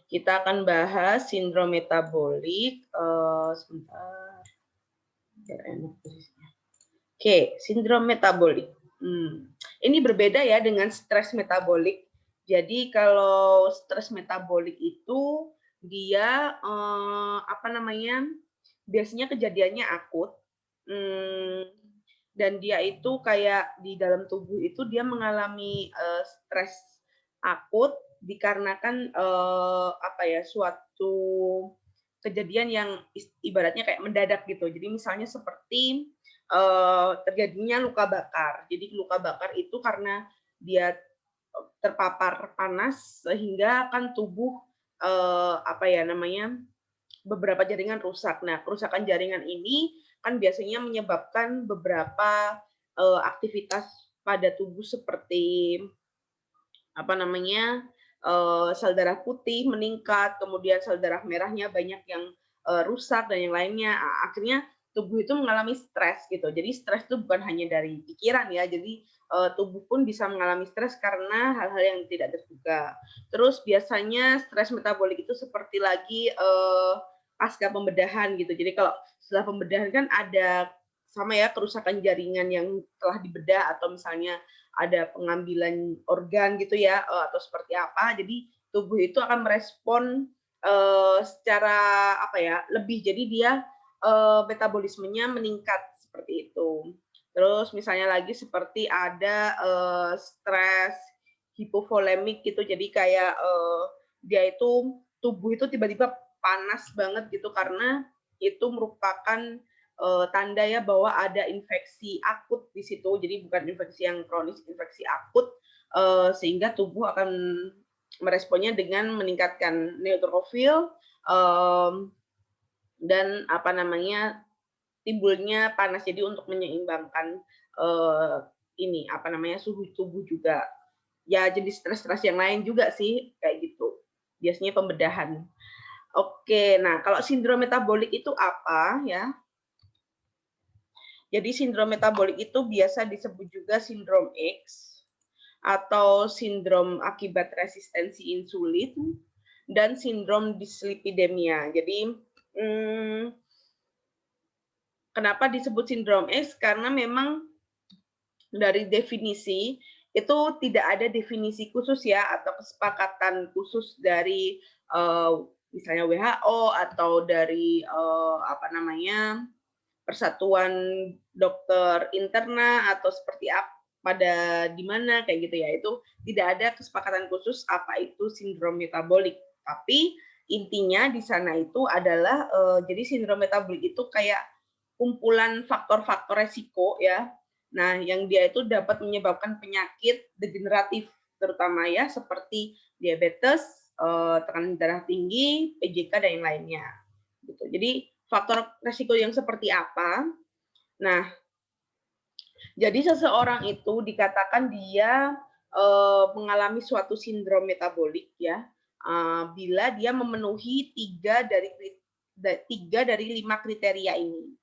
Kita akan bahas sindrom metabolik, sebentar, biar enak tulisnya. Oke, sindrom metabolik. Ini berbeda ya dengan stres metabolik. Jadi kalau stres metabolik itu dia, biasanya kejadiannya akut, dan dia itu kayak di dalam tubuh itu dia mengalami, stres akut dikarenakan, suatu kejadian yang ibaratnya kayak mendadak gitu. Jadi misalnya seperti, terjadinya luka bakar. Jadi luka bakar itu karena dia terpapar panas sehingga kan tubuh, beberapa jaringan rusak. Nah, kerusakan jaringan ini kan biasanya menyebabkan beberapa, aktivitas pada tubuh seperti sel darah putih meningkat, kemudian sel darah merahnya banyak yang, rusak dan yang lainnya. Akhirnya tubuh itu mengalami stres gitu. Jadi stres itu bukan hanya dari pikiran ya, jadi, tubuh pun bisa mengalami stres karena hal-hal yang tidak terduga. Terus biasanya stres metabolik itu seperti lagi, pasca pembedahan gitu. Jadi kalau setelah pembedahan kan ada sama ya kerusakan jaringan yang telah dibedah atau misalnya ada pengambilan organ gitu ya, atau seperti apa. Jadi tubuh itu akan merespon, secara lebih. Jadi dia, metabolismenya meningkat seperti itu. Terus misalnya lagi seperti ada, stres hipovolemik gitu. Jadi kayak, dia itu tubuh itu tiba-tiba panas banget gitu karena itu merupakan tanda ya bahwa ada infeksi akut di situ, jadi bukan infeksi yang kronis, infeksi akut, sehingga tubuh akan meresponnya dengan meningkatkan neutrofil, dan timbulnya panas. Jadi untuk menyeimbangkan, suhu tubuh juga. Ya jenis stres-stres yang lain juga sih, kayak gitu. Biasanya pembedahan. Oke, nah kalau sindrom metabolik itu apa ya? Jadi sindrom metabolik itu biasa disebut juga sindrom X atau sindrom akibat resistensi insulin dan sindrom dislipidemia. Jadi, kenapa disebut sindrom X? Karena memang dari definisi itu tidak ada definisi khusus ya atau kesepakatan khusus dari misalnya WHO atau dari Persatuan Dokter Interna atau seperti apa pada di mana kayak gitu ya. Itu tidak ada kesepakatan khusus apa itu sindrom metabolik. Tapi intinya di sana itu adalah jadi sindrom metabolik itu kayak kumpulan faktor-faktor resiko ya. Nah, yang dia itu dapat menyebabkan penyakit degeneratif terutama ya seperti diabetes, tekanan darah tinggi, PJK dan yang lainnya. Gitu. Jadi faktor resiko yang seperti apa? Nah, jadi seseorang itu dikatakan dia mengalami suatu sindrom metabolik ya, bila dia memenuhi 3 dari 5 kriteria ini.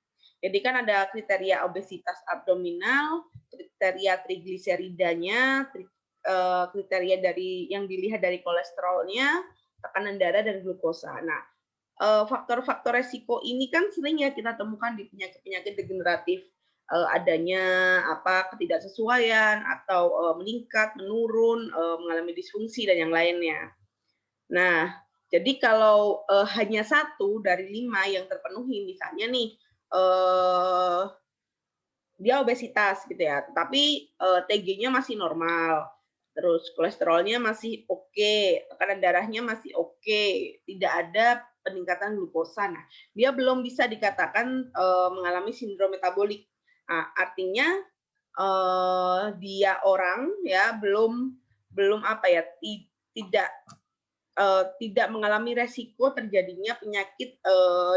Jadi kan ada kriteria obesitas abdominal, kriteria trigliseridanya, kriteria dari yang dilihat dari kolesterolnya, tekanan darah dan glukosa. Nah, faktor-faktor resiko ini kan sering ya kita temukan di penyakit-penyakit degeneratif, adanya ketidaksesuaian atau, meningkat, menurun, mengalami disfungsi dan yang lainnya. Nah, jadi kalau, hanya 1 dari 5 yang terpenuhi misalnya nih, dia obesitas gitu ya, tapi, TG-nya masih normal, terus kolesterolnya masih oke, tekanan darahnya masih oke, tidak ada peningkatan glukosa. Nah, dia belum bisa dikatakan, mengalami sindrom metabolik. Nah, artinya, dia orang ya belum belum tidak, tidak mengalami resiko terjadinya penyakit,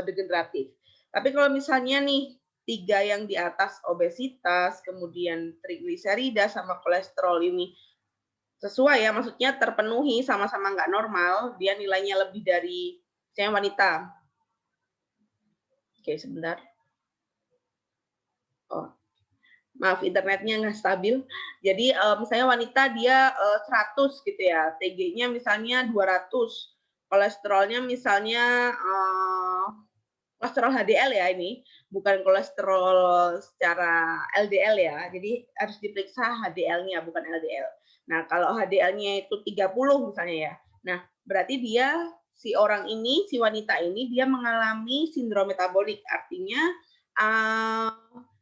degeneratif. Tapi kalau misalnya nih 3 yang di atas obesitas, kemudian trigliserida sama kolesterol ini sesuai ya, maksudnya terpenuhi sama-sama nggak normal, dia nilainya lebih dari misalnya wanita. Oke, sebentar. Oh, maaf internetnya nggak stabil. Jadi, misalnya wanita dia, 100 gitu ya, TG-nya misalnya 200, kolesterolnya misalnya kolesterol HDL ya ini, bukan kolesterol secara LDL ya. Jadi harus diperiksa HDL-nya bukan LDL. Nah, kalau HDL-nya itu 30 misalnya ya. Nah, berarti dia si orang ini, si wanita ini dia mengalami sindrom metabolik. Artinya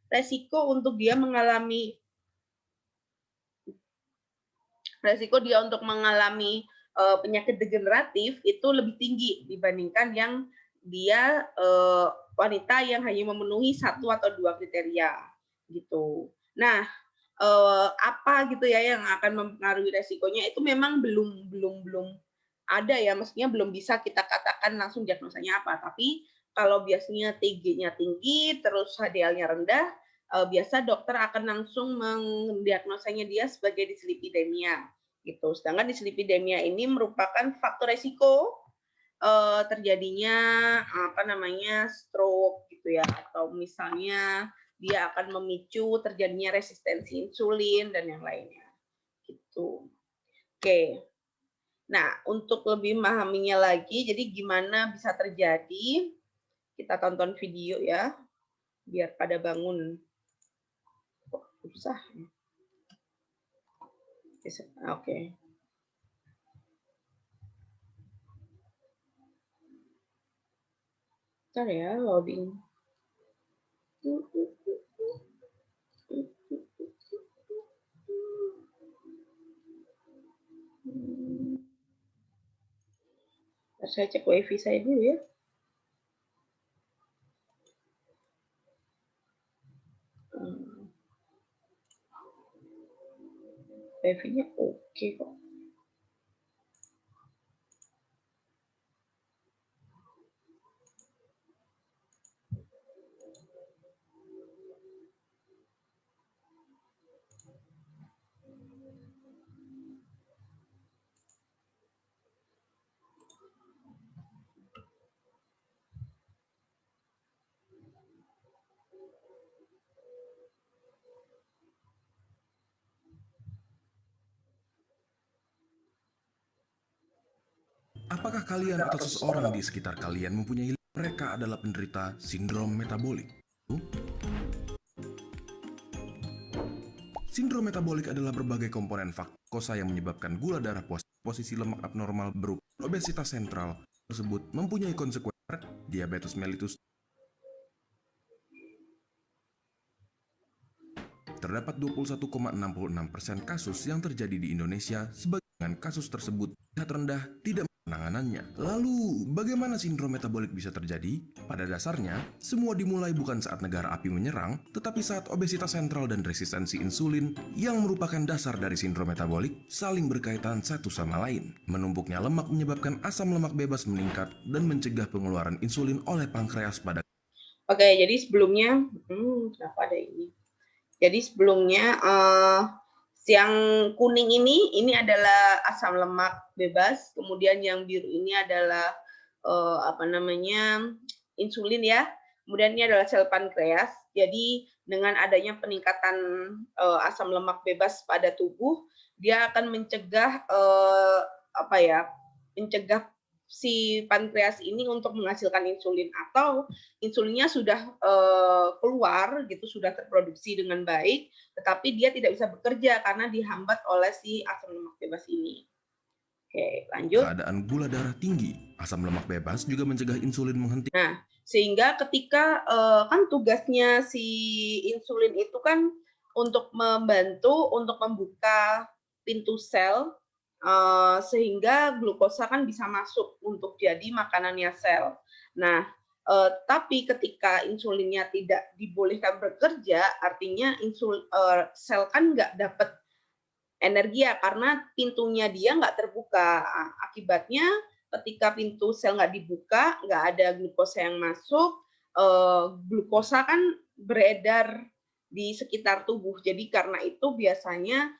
resiko untuk dia mengalami penyakit degeneratif itu lebih tinggi dibandingkan yang dia wanita yang hanya memenuhi 1 atau 2 kriteria gitu. Nah, apa gitu ya yang akan mempengaruhi resikonya itu memang belum ada ya, maksudnya belum bisa kita katakan langsung diagnosanya apa. Tapi kalau biasanya TG-nya tinggi, terus HDL-nya rendah, biasa dokter akan langsung mendiagnosanya dia sebagai dislipidemia gitu. Sedangkan dislipidemia ini merupakan faktor resiko terjadinya stroke gitu ya, atau misalnya dia akan memicu terjadinya resistensi insulin dan yang lainnya gitu. Oke. Nah, untuk lebih memahaminya lagi, jadi gimana bisa terjadi, kita tonton video ya, biar pada bangun. Kok susah? Oke. Bentar ya, loading. Saya cek wifi saya dulu ya. Wifi-nya oke kok. Apakah kalian atau seseorang di sekitar kalian mempunyai mereka adalah penderita sindrom metabolik? Sindrom metabolik adalah berbagai komponen faktor glukosa yang menyebabkan gula darah posisi lemak abnormal berupa obesitas sentral tersebut mempunyai konsekuensi diabetes mellitus. Terdapat 21,66% kasus yang terjadi di Indonesia. Sebagian kasus tersebut terlihat rendah tidak penanganannya. Lalu, bagaimana sindrom metabolik bisa terjadi? Pada dasarnya, semua dimulai bukan saat negara api menyerang, tetapi saat obesitas sentral dan resistensi insulin yang merupakan dasar dari sindrom metabolik saling berkaitan satu sama lain. Menumpuknya lemak menyebabkan asam lemak bebas meningkat dan mencegah pengeluaran insulin oleh pankreas pada. Oke, jadi sebelumnya, kenapa ada ini? Jadi sebelumnya yang kuning ini adalah asam lemak bebas, kemudian yang biru ini adalah insulin ya. Kemudian ini adalah sel pankreas. Jadi dengan adanya peningkatan asam lemak bebas pada tubuh, dia akan mencegah mencegah si pankreas ini untuk menghasilkan insulin, atau insulinnya sudah keluar gitu, sudah terproduksi dengan baik, tetapi dia tidak bisa bekerja karena dihambat oleh si asam lemak bebas ini. Oke, lanjut. Keadaan gula darah tinggi, asam lemak bebas juga mencegah insulin menghentikan. Nah, sehingga ketika kan tugasnya si insulin itu kan untuk membantu untuk membuka pintu sel sehingga glukosa kan bisa masuk untuk jadi makanannya sel. Nah, tapi ketika insulinnya tidak dibolehkan bekerja, artinya sel kan nggak dapat energi ya, karena pintunya dia nggak terbuka. Akibatnya ketika pintu sel nggak dibuka, nggak ada glukosa yang masuk, glukosa kan beredar di sekitar tubuh. Jadi karena itu biasanya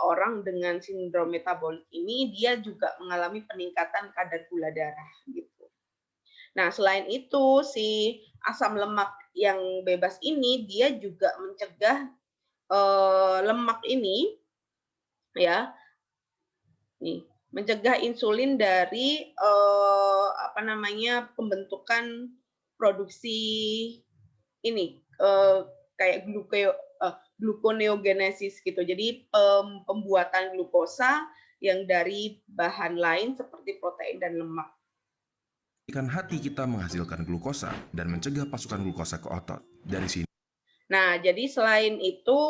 orang dengan sindrom metabolik ini dia juga mengalami peningkatan kadar gula darah gitu. Nah, selain itu si asam lemak yang bebas ini dia juga mencegah lemak ini ya. Nih. mencegah insulin dari apa namanya, pembentukan produksi ini, kayak gluconeogenesis gitu. Jadi pembuatan glukosa yang dari bahan lain seperti protein dan lemak. Ikan hati kita menghasilkan glukosa dan mencegah pasukan glukosa ke otot. Dari sini, Nah, jadi selain itu,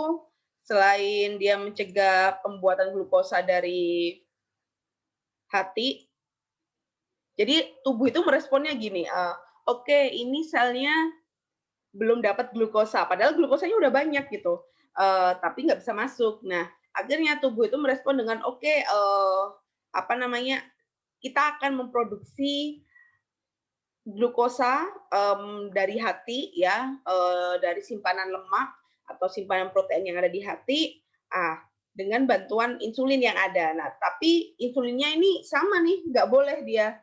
selain dia mencegah pembuatan glukosa dari hati, jadi tubuh itu meresponnya gini, oke ini selnya belum dapat glukosa, padahal glukosanya udah banyak gitu, tapi nggak bisa masuk. Nah, akhirnya tubuh itu merespon dengan, oke, apa namanya, kita akan memproduksi glukosa dari hati ya, dari simpanan lemak atau simpanan protein yang ada di hati, dengan bantuan insulin yang ada. Nah, tapi insulinnya ini sama nih, nggak boleh dia,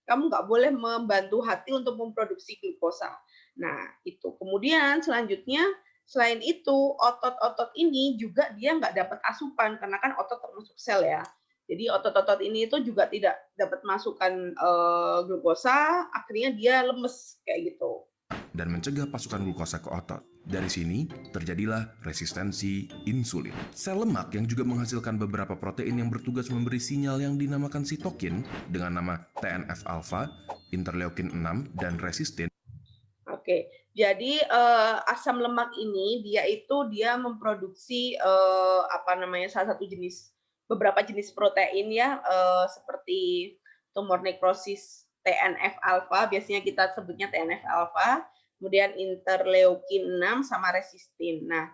kamu nggak boleh membantu hati untuk memproduksi glukosa. Nah, itu. Kemudian selanjutnya, selain itu, otot-otot ini juga dia nggak dapat asupan, karena kan otot termasuk sel ya. Jadi otot-otot ini itu juga tidak dapat masukan glukosa, akhirnya dia lemes kayak gitu. dan mencegah pasukan glukosa ke otot. Dari sini, terjadilah resistensi insulin. Sel lemak yang juga menghasilkan beberapa protein yang bertugas memberi sinyal yang dinamakan sitokin dengan nama TNF-alfa, interleukin 6, dan resistin. Oke, jadi asam lemak ini dia memproduksi apa namanya, salah satu jenis, beberapa jenis protein ya, seperti tumor nekrosis TNF alfa, biasanya kita sebutnya TNF alfa, kemudian interleukin 6 sama resistin. Nah,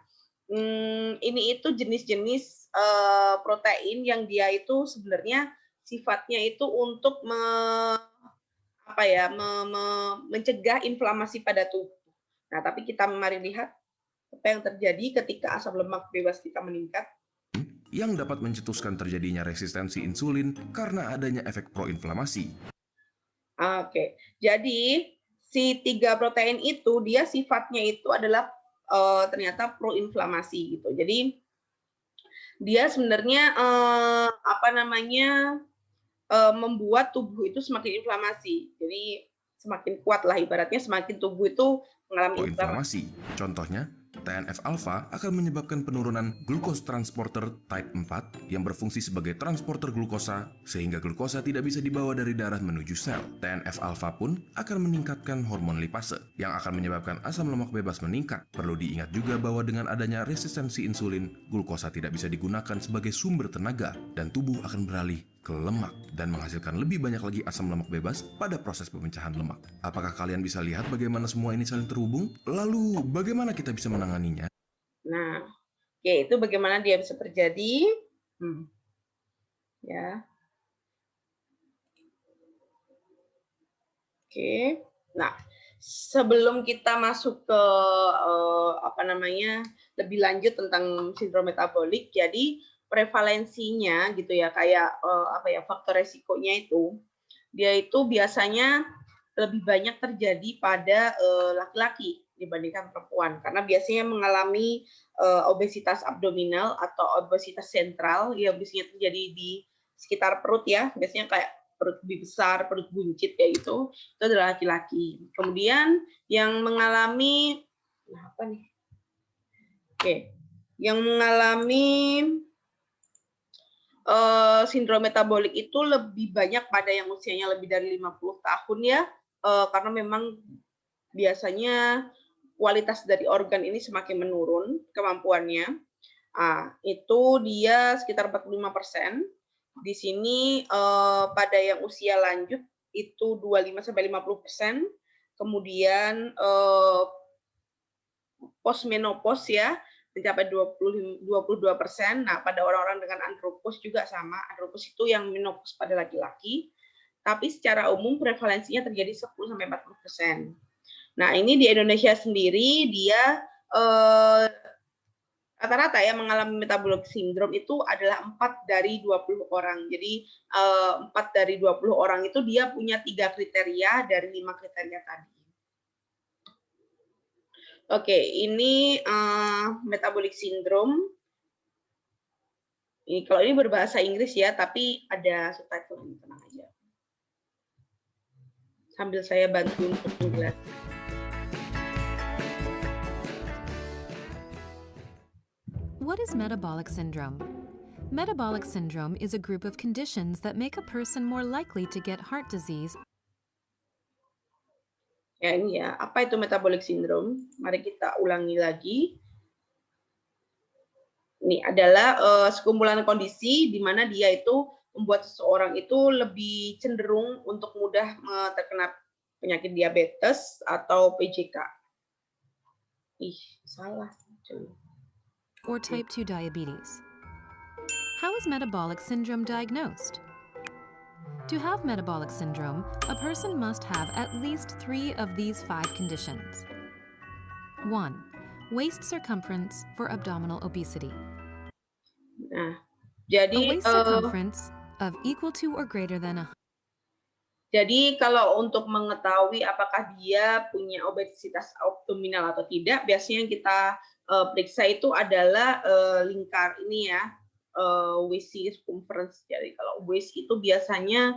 ini itu jenis-jenis protein yang dia itu sebenarnya sifatnya itu untuk apa ya, mencegah inflamasi pada tubuh. Nah, tapi kita mari lihat apa yang terjadi ketika asam lemak bebas kita meningkat. Yang dapat mencetuskan terjadinya resistensi insulin karena adanya efek proinflamasi. Oke, jadi si 3 protein itu dia sifatnya itu adalah ternyata proinflamasi gitu. Jadi dia sebenarnya apa namanya, membuat tubuh itu semakin inflamasi. Jadi semakin kuat lah ibaratnya, semakin tubuh itu mengalami inflamasi. Proinflamasi. Contohnya, TNF-alfa akan menyebabkan penurunan glucose transporter type 4 yang berfungsi sebagai transporter glukosa sehingga glukosa tidak bisa dibawa dari darah menuju sel. TNF-alfa pun akan meningkatkan hormon lipase yang akan menyebabkan asam lemak bebas meningkat. Perlu diingat juga bahwa dengan adanya resistensi insulin, glukosa tidak bisa digunakan sebagai sumber tenaga dan tubuh akan beralih ke lemak dan menghasilkan lebih banyak lagi asam lemak bebas pada proses pemecahan lemak. Apakah kalian bisa lihat bagaimana semua ini saling terhubung? Lalu, bagaimana kita bisa menanganinya? Nah, oke, itu bagaimana dia bisa terjadi. Ya, oke. Nah, sebelum kita masuk ke apa namanya, lebih lanjut tentang sindrom metabolik, jadi prevalensinya gitu ya, kayak apa ya, faktor resikonya itu, dia itu biasanya lebih banyak terjadi pada laki-laki dibandingkan perempuan, karena biasanya mengalami obesitas abdominal atau obesitas sentral yang biasanya terjadi di sekitar perut ya, biasanya kayak perut lebih besar, perut buncit kayak gitu, itu adalah laki-laki. Kemudian yang mengalami apa nih? Oke, yang mengalami sindrom metabolik itu lebih banyak pada yang usianya lebih dari 50 tahun ya, karena memang biasanya kualitas dari organ ini semakin menurun kemampuannya. Itu dia sekitar 45%. Di sini pada yang usia lanjut itu 25-50%. Kemudian postmenopause ya mencapai 22%. Nah, pada orang-orang dengan andropause juga sama. Andropause itu yang menopause pada laki-laki. Tapi secara umum prevalensinya terjadi 10-40%. Nah, ini di Indonesia sendiri dia rata-rata ya mengalami metabolic syndrome itu adalah 4 dari 20 orang. Jadi 4 dari 20 orang itu dia punya 3 kriteria dari 5 kriteria tadi. Oke, ini metabolic syndrome. Kalau ini berbahasa Inggris ya, tapi ada subtitle, tenang aja. Sambil saya bantu untuk menjelaskan. What is metabolic syndrome? Metabolic syndrome is a group of conditions that make a person more likely to get heart disease. Ya ini ya, apa itu metabolic syndrome? Mari kita ulangi lagi. Ini adalah sekumpulan kondisi di mana dia itu membuat seseorang itu lebih cenderung untuk mudah terkena penyakit diabetes atau PJK. Salah. Or type 2 diabetes. How is metabolic syndrome diagnosed? To have metabolic syndrome, a person must have at least 3 of these 5 conditions. 1. Waist circumference for abdominal obesity. Nah, A jadi waist circumference of equal to or greater than jadi kalau untuk mengetahui apakah dia punya obesitas abdominal atau tidak, biasanya yang kita periksa itu adalah lingkar ini ya, waist circumference. Jadi kalau waist itu biasanya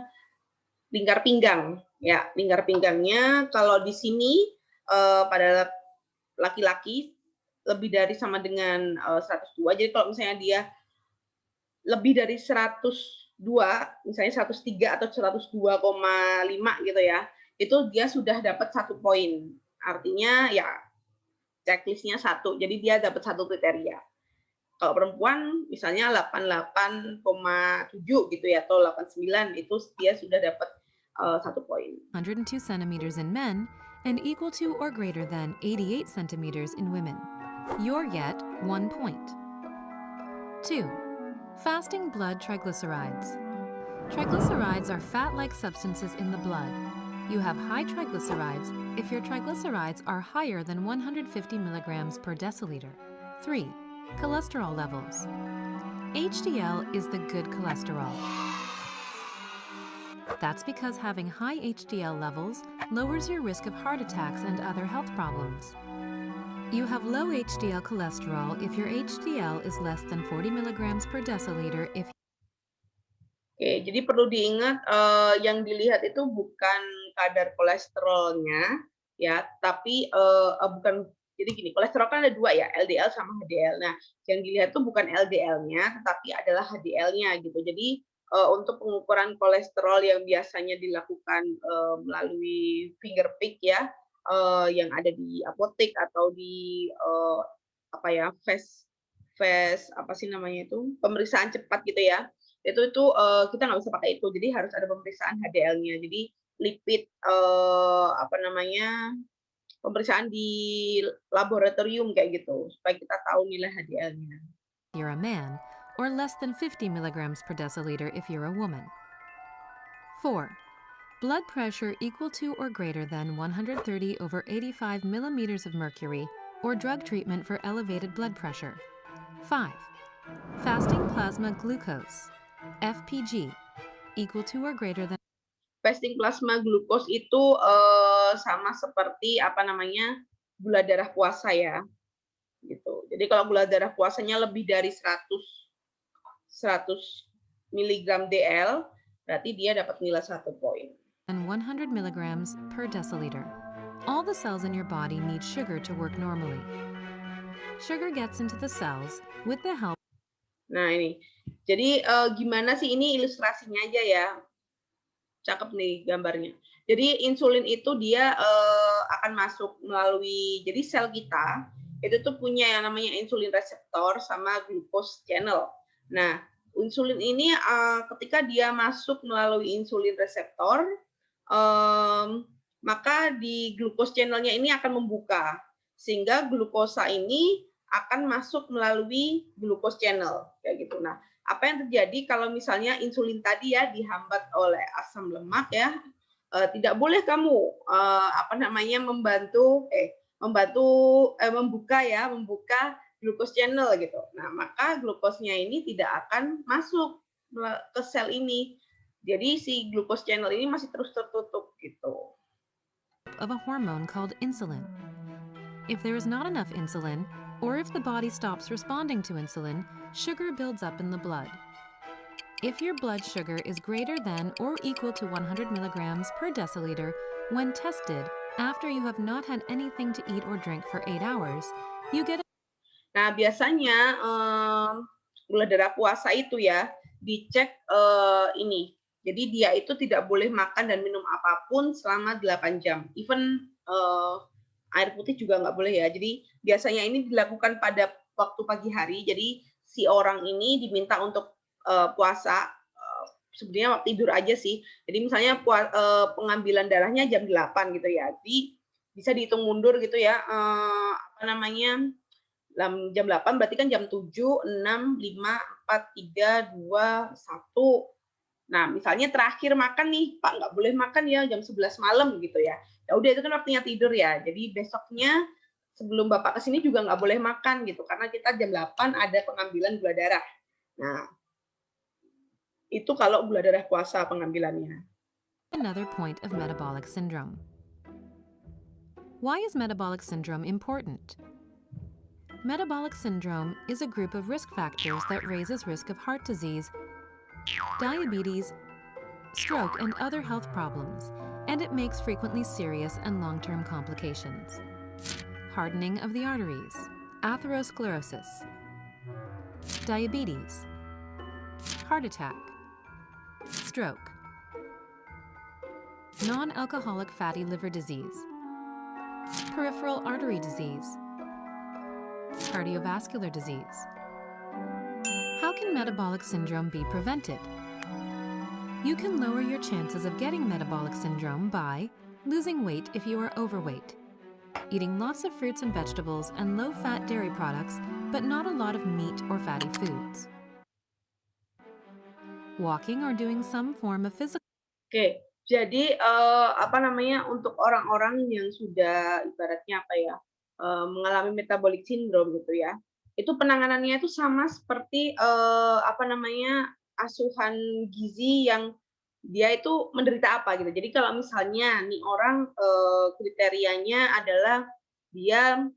lingkar pinggang, ya lingkar pinggangnya. Kalau di sini pada laki-laki lebih dari sama dengan 102. Jadi kalau misalnya dia lebih dari 102, misalnya 103 atau 102,5 gitu ya, itu dia sudah dapat 1 poin. Artinya ya checklist-nya 1, jadi dia dapat 1 kriteria. Kalau perempuan misalnya 88,7 gitu ya, atau 89, itu dia sudah dapat 1 poin. 102 centimeters in men and equal to or greater than 88 centimeters in women. You're yet 1 point. 2. Fasting blood triglycerides. Triglycerides are fat-like substances in the blood. You have high triglycerides if your triglycerides are higher than 150 milligrams per deciliter. 3. Cholesterol levels. HDL is the good cholesterol. That's because having high HDL levels lowers your risk of heart attacks and other health problems. You have low HDL cholesterol if your HDL is less than 40 milligrams per deciliter. Oke, jadi perlu diingat yang dilihat itu bukan kadar kolesterolnya ya, tapi bukan. Jadi gini, kolesterol kan ada 2 ya, LDL sama HDL. Nah, yang dilihat itu bukan LDL-nya, tetapi adalah HDL-nya gitu. Jadi untuk pengukuran kolesterol yang biasanya dilakukan melalui finger prick ya, yang ada di apotek atau di apa sih namanya itu, pemeriksaan cepat gitu ya. Itu kita nggak bisa pakai itu. Jadi harus ada pemeriksaan HDL-nya. Jadi lipid pemeriksaan di laboratorium kayak gitu supaya kita tahu nilai HDL-nya. You're a man, or less than 50 milligrams per deciliter if you're a woman. 4. Blood pressure equal to or greater than 130/85 millimeters of mercury, or drug treatment for elevated blood pressure. 5. Fasting plasma glucose, FPG, equal to or greater than. Fasting plasma glucose itu sama seperti gula darah puasa ya, gitu. Jadi kalau gula darah puasanya lebih dari 100 miligram DL, berarti dia dapat nilai 1 poin. And 100 milligrams per deciliter. All the cells in your body need sugar to work normally. Sugar gets into the cells with the help. Nah ini, jadi gimana sih, ini ilustrasinya aja ya. Cakep nih gambarnya. Jadi insulin itu dia akan masuk melalui, jadi sel kita itu tuh punya yang namanya insulin reseptor sama glucose channel. Nah, insulin ini ketika dia masuk melalui insulin reseptor, maka di glucose channel-nya ini akan membuka, sehingga glukosa ini akan masuk melalui glucose channel kayak gitu. Nah, apa yang terjadi kalau misalnya insulin tadi ya dihambat oleh asam lemak ya, tidak boleh kamu membuka glucose channel gitu. Nah, maka glukosnya ini tidak akan masuk ke sel ini. Jadi si glucose channel ini masih terus tertutup gitu. Of a hormone called insulin. If there is not enough insulin, or if the body stops responding to insulin, sugar builds up in the blood. If your blood sugar is greater than or equal to 100 milligrams per deciliter when tested after you have not had anything to eat or drink for 8 hours, you get Nah, biasanya, gula darah puasa itu ya, dicek, ini, jadi dia itu tidak boleh makan dan minum apapun selama 8 jam. Even, air putih juga nggak boleh ya. Jadi biasanya ini dilakukan pada waktu pagi hari, jadi si orang ini diminta untuk, puasa, sebenarnya tidur aja sih. Jadi misalnya pengambilan darahnya jam 8 gitu ya, jadi bisa dihitung mundur gitu ya, apa namanya, jam 8 berarti kan jam 7, 6, 5, 4, 3, 2, 1. Nah, misalnya terakhir makan nih, Pak nggak boleh makan ya jam 11 malam gitu ya. Ya udah itu kan waktunya tidur ya. Jadi besoknya sebelum Bapak ke sini juga nggak boleh makan gitu, karena kita jam 8 ada pengambilan gula darah. Nah, itu kalau gula darah puasa pengambilannya. another point of metabolic syndrome. Why is metabolic syndrome important? Metabolic syndrome is a group of risk factors that raises risk of heart disease, diabetes, stroke, and other health problems, and it makes frequently serious and long-term complications. Hardening of the arteries, atherosclerosis, diabetes, heart attack, stroke, non-alcoholic fatty liver disease, peripheral artery disease, cardiovascular disease. How can metabolic syndrome be prevented? You can lower your chances of getting metabolic syndrome by losing weight if you are overweight, eating lots of fruits and vegetables and low-fat dairy products, but not a lot of meat or fatty foods, walking or doing some form of physical Oke, jadi, apa namanya, untuk orang-orang yang sudah ibaratnya apa ya, mengalami metabolic syndrome gitu ya, itu penanganannya itu sama seperti, apa namanya, asuhan gizi yang dia itu menderita apa gitu. Jadi kalau misalnya nih orang, kriterianya adalah dia,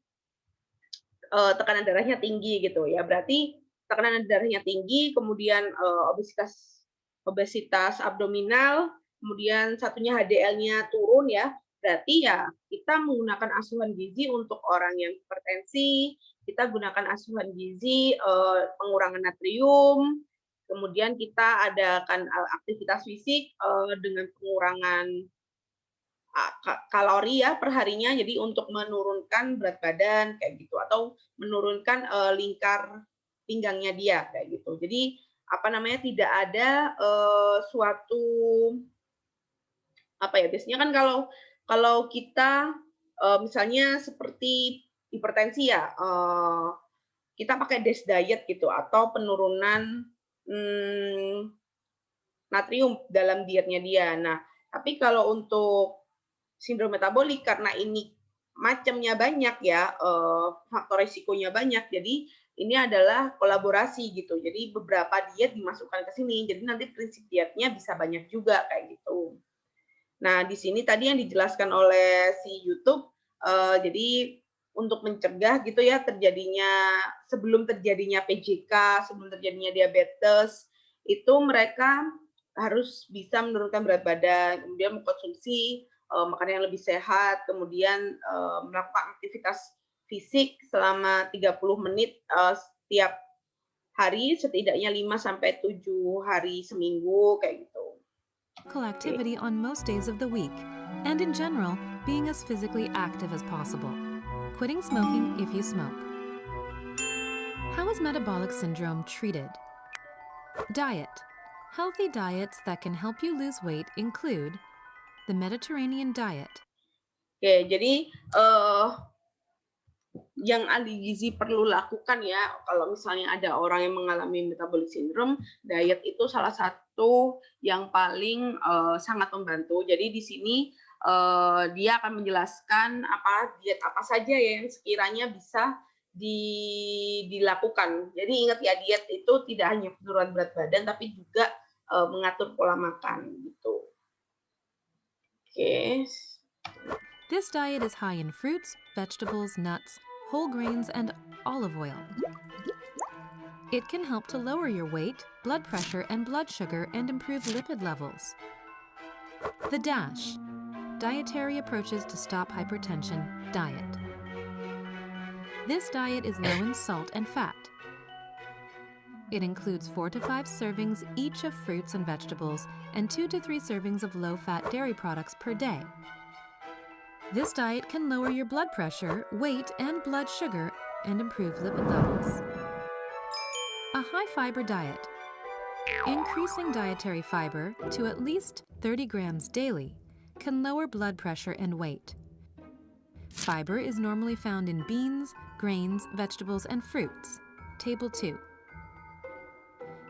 tekanan darahnya tinggi gitu ya, berarti tekanan darahnya tinggi, kemudian, obesitas obesitas abdominal, kemudian satunya HDL-nya turun ya, berarti ya kita menggunakan asuhan gizi untuk orang yang hipertensi, kita gunakan asuhan gizi, pengurangan natrium, kemudian kita adakan, aktivitas fisik, dengan pengurangan kalori ya perharinya, jadi untuk menurunkan berat badan kayak gitu, atau menurunkan, lingkar pinggangnya dia kayak gitu. Jadi apa namanya, tidak ada, suatu apa ya, biasanya kan kalau kalau kita, misalnya seperti hipertensi ya, kita pakai DASH diet gitu atau penurunan, mmm, natrium dalam dietnya dia. Nah, tapi kalau untuk sindrom metabolik karena ini macamnya banyak ya, faktor risikonya banyak, jadi ini adalah kolaborasi gitu. Jadi beberapa diet dimasukkan ke sini, jadi nanti prinsip dietnya bisa banyak juga kayak gitu. Nah, di sini tadi yang dijelaskan oleh si YouTube, jadi untuk mencegah gitu ya sebelum terjadinya PJK, sebelum terjadinya diabetes, itu mereka harus bisa menurunkan berat badan, kemudian mengkonsumsi, makanan yang lebih sehat, kemudian, melakukan aktivitas fisik selama 30 menit, setiap hari, setidaknya 5 sampai 7 hari seminggu, kayak gitu. activity on most days of the week, and in general, being as physically active as possible. Quitting smoking if you smoke. How is metabolic syndrome treated? Diet. Healthy diets that can help you lose weight include the Mediterranean diet, Oke, jadi, yang ahli gizi perlu lakukan ya, kalau misalnya ada orang yang mengalami metabolic syndrome, diet itu salah satu yang paling, sangat membantu. Jadi di sini, dia akan menjelaskan diet apa saja ya yang sekiranya bisa dilakukan. Jadi ingat ya, diet itu tidak hanya penurunan berat badan, tapi juga, mengatur pola makan, gitu. Oke. This diet is high in fruits, vegetables, nuts, whole grains, and olive oil. It can help to lower your weight, blood pressure, and blood sugar and improve lipid levels. The DASH, Dietary Approaches to Stop Hypertension diet. This diet is low in salt and fat. It includes 4 to 5 servings each of fruits and vegetables and 2 to 3 servings of low-fat dairy products per day. This diet can lower your blood pressure, weight, and blood sugar and improve lipid levels. A high-fiber diet. Increasing dietary fiber to at least 30 grams daily can lower blood pressure and weight. Fiber is normally found in beans, grains, vegetables, and fruits. Table 2.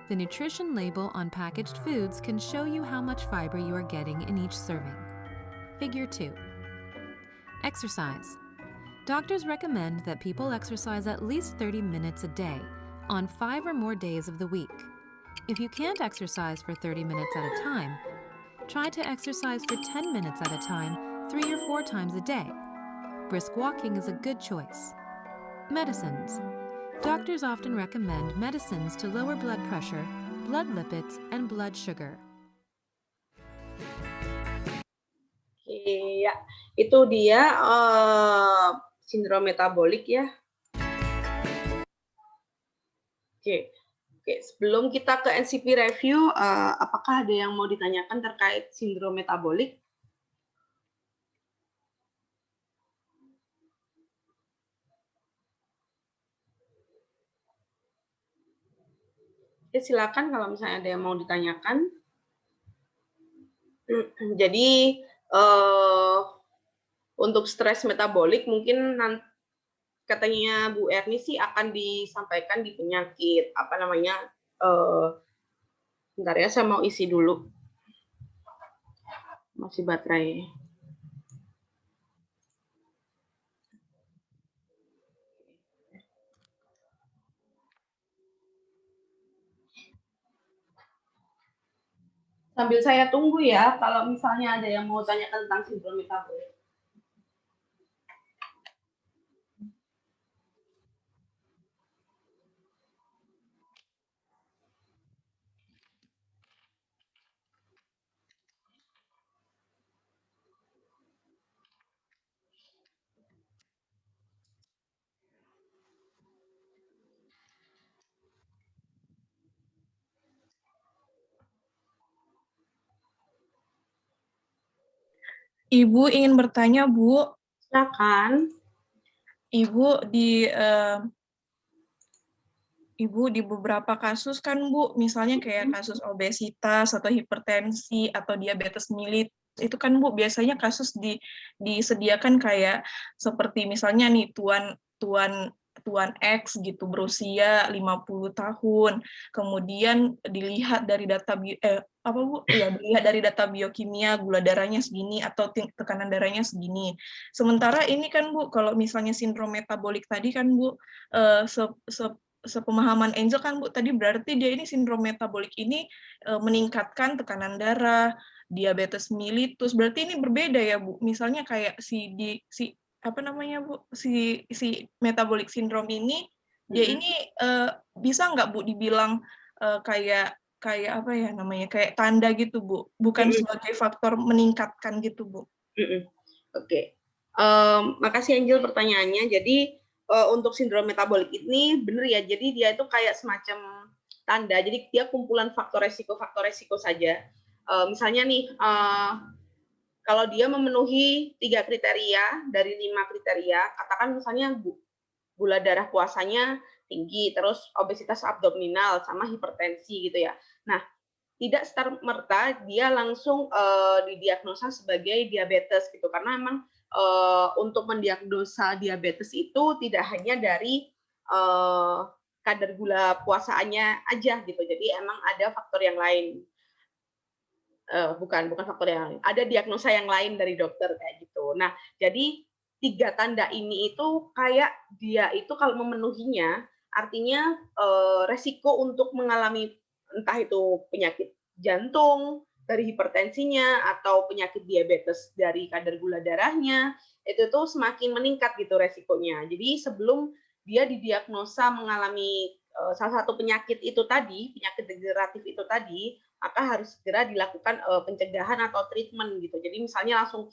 The nutrition label on packaged foods can show you how much fiber you are getting in each serving. Figure 2. Exercise. Doctors recommend that people exercise at least 30 minutes a day on 5 or more days of the week. If you can't exercise for 30 minutes at a time, try to exercise for 10 minutes at a time, 3 or 4 times a day. Brisk walking is a good choice. Medicines. Doctors often recommend medicines to lower blood pressure, blood lipids, and blood sugar. Oke, ya, itu dia sindrom metabolik ya. Oke, sebelum kita ke NCP review, apakah ada yang mau ditanyakan terkait sindrom metabolik? Oke, silakan kalau misalnya ada yang mau ditanyakan. Jadi untuk stres metabolik mungkin nanti katanya Bu Erni sih akan disampaikan di penyakit apa namanya? Bentar ya, saya mau isi dulu. Masih baterai. Sambil saya tunggu ya, kalau misalnya ada yang mau tanya tentang sindrom metabolik. Ibu ingin bertanya, Bu. Silakan. Ibu di beberapa kasus kan, Bu, misalnya kayak kasus obesitas atau hipertensi atau diabetes mellitus, itu kan, Bu, biasanya kasus disediakan kayak seperti misalnya nih Tuan X gitu berusia 50 tahun, kemudian dilihat dari data dilihat dari data biokimia gula darahnya segini atau tekanan darahnya segini. Sementara ini kan, Bu, kalau misalnya sindrom metabolik tadi kan, Bu, sepemahaman Angel kan, Bu, tadi berarti dia ini sindrom metabolik ini meningkatkan tekanan darah, diabetes mellitus. Berarti ini berbeda ya, Bu. Misalnya kayak si metabolic syndrome ini, dia ini bisa nggak, Bu, dibilang kayak apa ya namanya, kayak tanda gitu, Bu, bukan sebagai faktor meningkatkan gitu, Bu. Oke. Makasih Angel pertanyaannya. Jadi untuk sindrom metabolik ini benar ya, jadi dia itu kayak semacam tanda, jadi dia kumpulan faktor resiko saja. Misalnya nih, kalau dia memenuhi 3 kriteria dari 5 kriteria, katakan misalnya gula darah puasanya tinggi, terus obesitas abdominal, sama hipertensi gitu ya. Nah, tidak serta-merta dia langsung didiagnosa sebagai diabetes gitu, karena memang untuk mendiagnosa diabetes itu tidak hanya dari kadar gula puasaannya aja gitu, jadi emang ada faktor yang lain. Bukan faktor yang lain. Ada diagnosa yang lain dari dokter kayak gitu. Nah, jadi 3 tanda ini itu kayak dia itu kalau memenuhinya, artinya resiko untuk mengalami entah itu penyakit jantung, dari hipertensinya atau penyakit diabetes dari kadar gula darahnya, itu tuh semakin meningkat gitu resikonya. Jadi sebelum dia didiagnosa mengalami salah satu penyakit itu tadi, penyakit degeneratif itu tadi, maka harus segera dilakukan pencegahan atau treatment gitu. Jadi misalnya langsung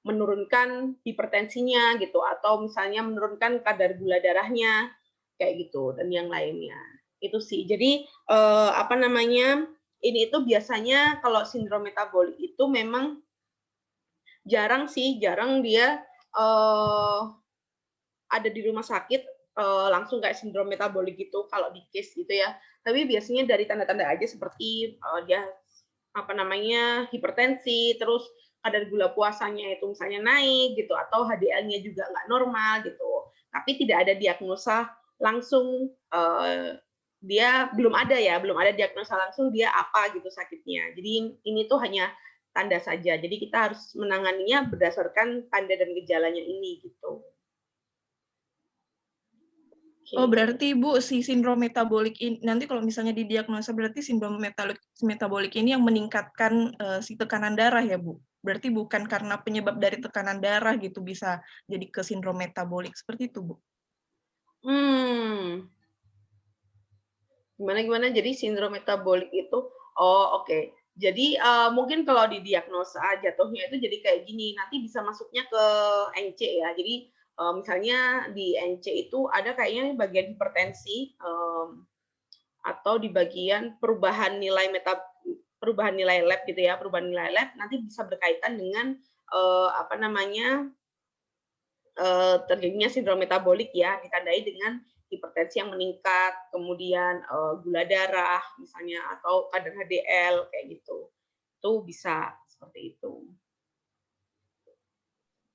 menurunkan hipertensinya gitu, atau misalnya menurunkan kadar gula darahnya kayak gitu dan yang lainnya. Itu sih. Jadi apa namanya? Ini itu biasanya kalau sindrom metabolik itu memang jarang dia ada di rumah sakit langsung kayak sindrom metabolik gitu kalau di case gitu ya. Tapi biasanya dari tanda-tanda aja seperti dia apa namanya hipertensi, terus kadar gula puasanya itu misalnya naik gitu, atau HDL-nya juga nggak normal gitu. Tapi tidak ada diagnosa langsung dia belum ada diagnosa langsung dia apa gitu sakitnya. Jadi ini tuh hanya tanda saja. Jadi kita harus menanganinya berdasarkan tanda dan gejalanya ini gitu. Oh, berarti Ibu si sindrom metabolik ini nanti kalau misalnya didiagnosa berarti sindrom metabolik ini yang meningkatkan si tekanan darah ya, Bu? Berarti bukan karena penyebab dari tekanan darah gitu bisa jadi ke sindrom metabolik seperti itu, Bu? Gimana? Jadi sindrom metabolik itu, oke. Jadi mungkin kalau didiagnosa jatuhnya itu jadi kayak gini, nanti bisa masuknya ke NC ya. Jadi misalnya di NC itu ada kayaknya bagian hipertensi atau di bagian perubahan nilai lab gitu ya, perubahan nilai lab nanti bisa berkaitan dengan apa namanya terjadinya sindrom metabolik ya, ditandai dengan hipertensi yang meningkat, kemudian gula darah misalnya atau kadar HDL kayak gitu. Itu bisa seperti itu.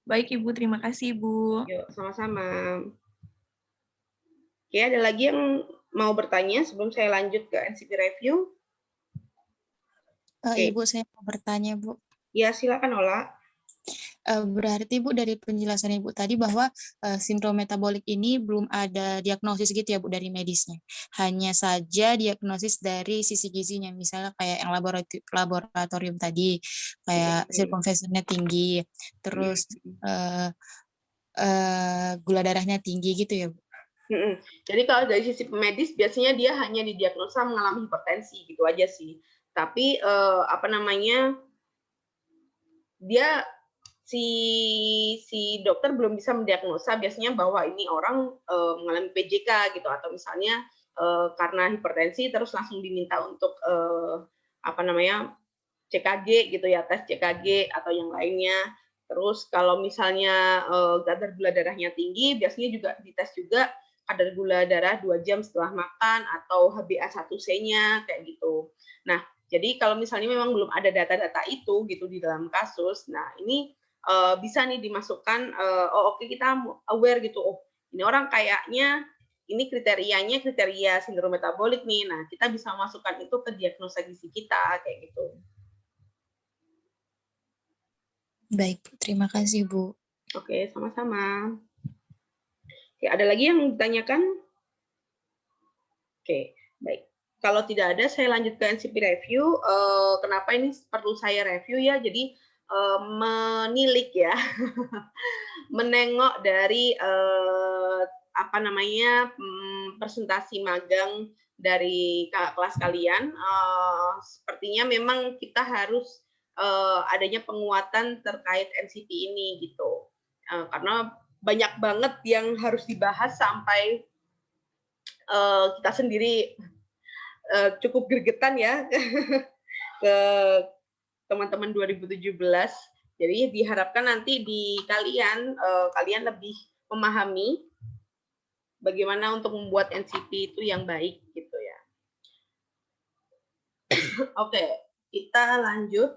Baik Ibu, terima kasih Ibu. Yuk, sama-sama. Oke, ada lagi yang mau bertanya sebelum saya lanjut ke NCP review? Ibu, saya mau bertanya, Bu. Ya, silakan Ola. Berarti Bu dari penjelasan Ibu tadi bahwa sindrom metabolik ini belum ada diagnosis gitu ya Bu dari medisnya. Hanya saja diagnosis dari sisi gizinya, misalnya kayak yang laboratorium tadi, kayak sirkumferensinya tinggi, terus gula darahnya tinggi gitu ya Bu. Jadi kalau dari sisi medis biasanya dia hanya didiagnosa mengalami hipertensi gitu aja sih. Tapi apa namanya dia si dokter belum bisa mendiagnosa biasanya bahwa ini orang mengalami PJK gitu, atau misalnya karena hipertensi terus langsung diminta untuk apa namanya CKG gitu ya, tes CKG atau yang lainnya. Terus kalau misalnya kadar gula darahnya tinggi, biasanya juga dites juga kadar gula darah 2 jam setelah makan atau HbA1c-nya kayak gitu. Nah, jadi kalau misalnya memang belum ada data-data itu gitu di dalam kasus, nah ini bisa nih dimasukkan, oke, kita aware gitu, oh ini orang kayaknya ini kriterianya kriteria sindrom metabolik nih. Nah, kita bisa masukkan itu ke diagnosa gizi kita kayak gitu. Baik, Bu. Terima kasih, Bu. Oke, sama-sama. Oke, ada lagi yang ditanyakan? Oke, baik. Kalau tidak ada, saya lanjut ke NCP review. Kenapa ini perlu saya review ya? Jadi menilik ya, menengok dari apa namanya presentasi magang dari kelas kalian. Sepertinya memang kita harus adanya penguatan terkait NCP ini gitu, karena banyak banget yang harus dibahas sampai kita sendiri cukup gregetan ya ke teman-teman 2017. Jadi diharapkan nanti di kalian lebih memahami bagaimana untuk membuat NCP itu yang baik gitu ya. Oke, kita lanjut.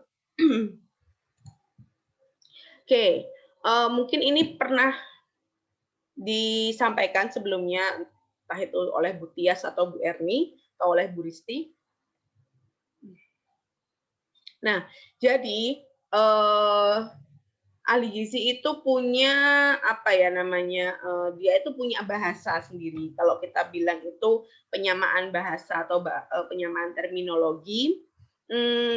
Oke, mungkin ini pernah disampaikan sebelumnya, entah itu oleh Bu Tias atau Bu Erni atau oleh Bu Risti. Nah, jadi ahli gizi itu punya apa ya namanya? Dia itu punya bahasa sendiri. Kalau kita bilang itu penyamaan bahasa atau penyamaan terminologi,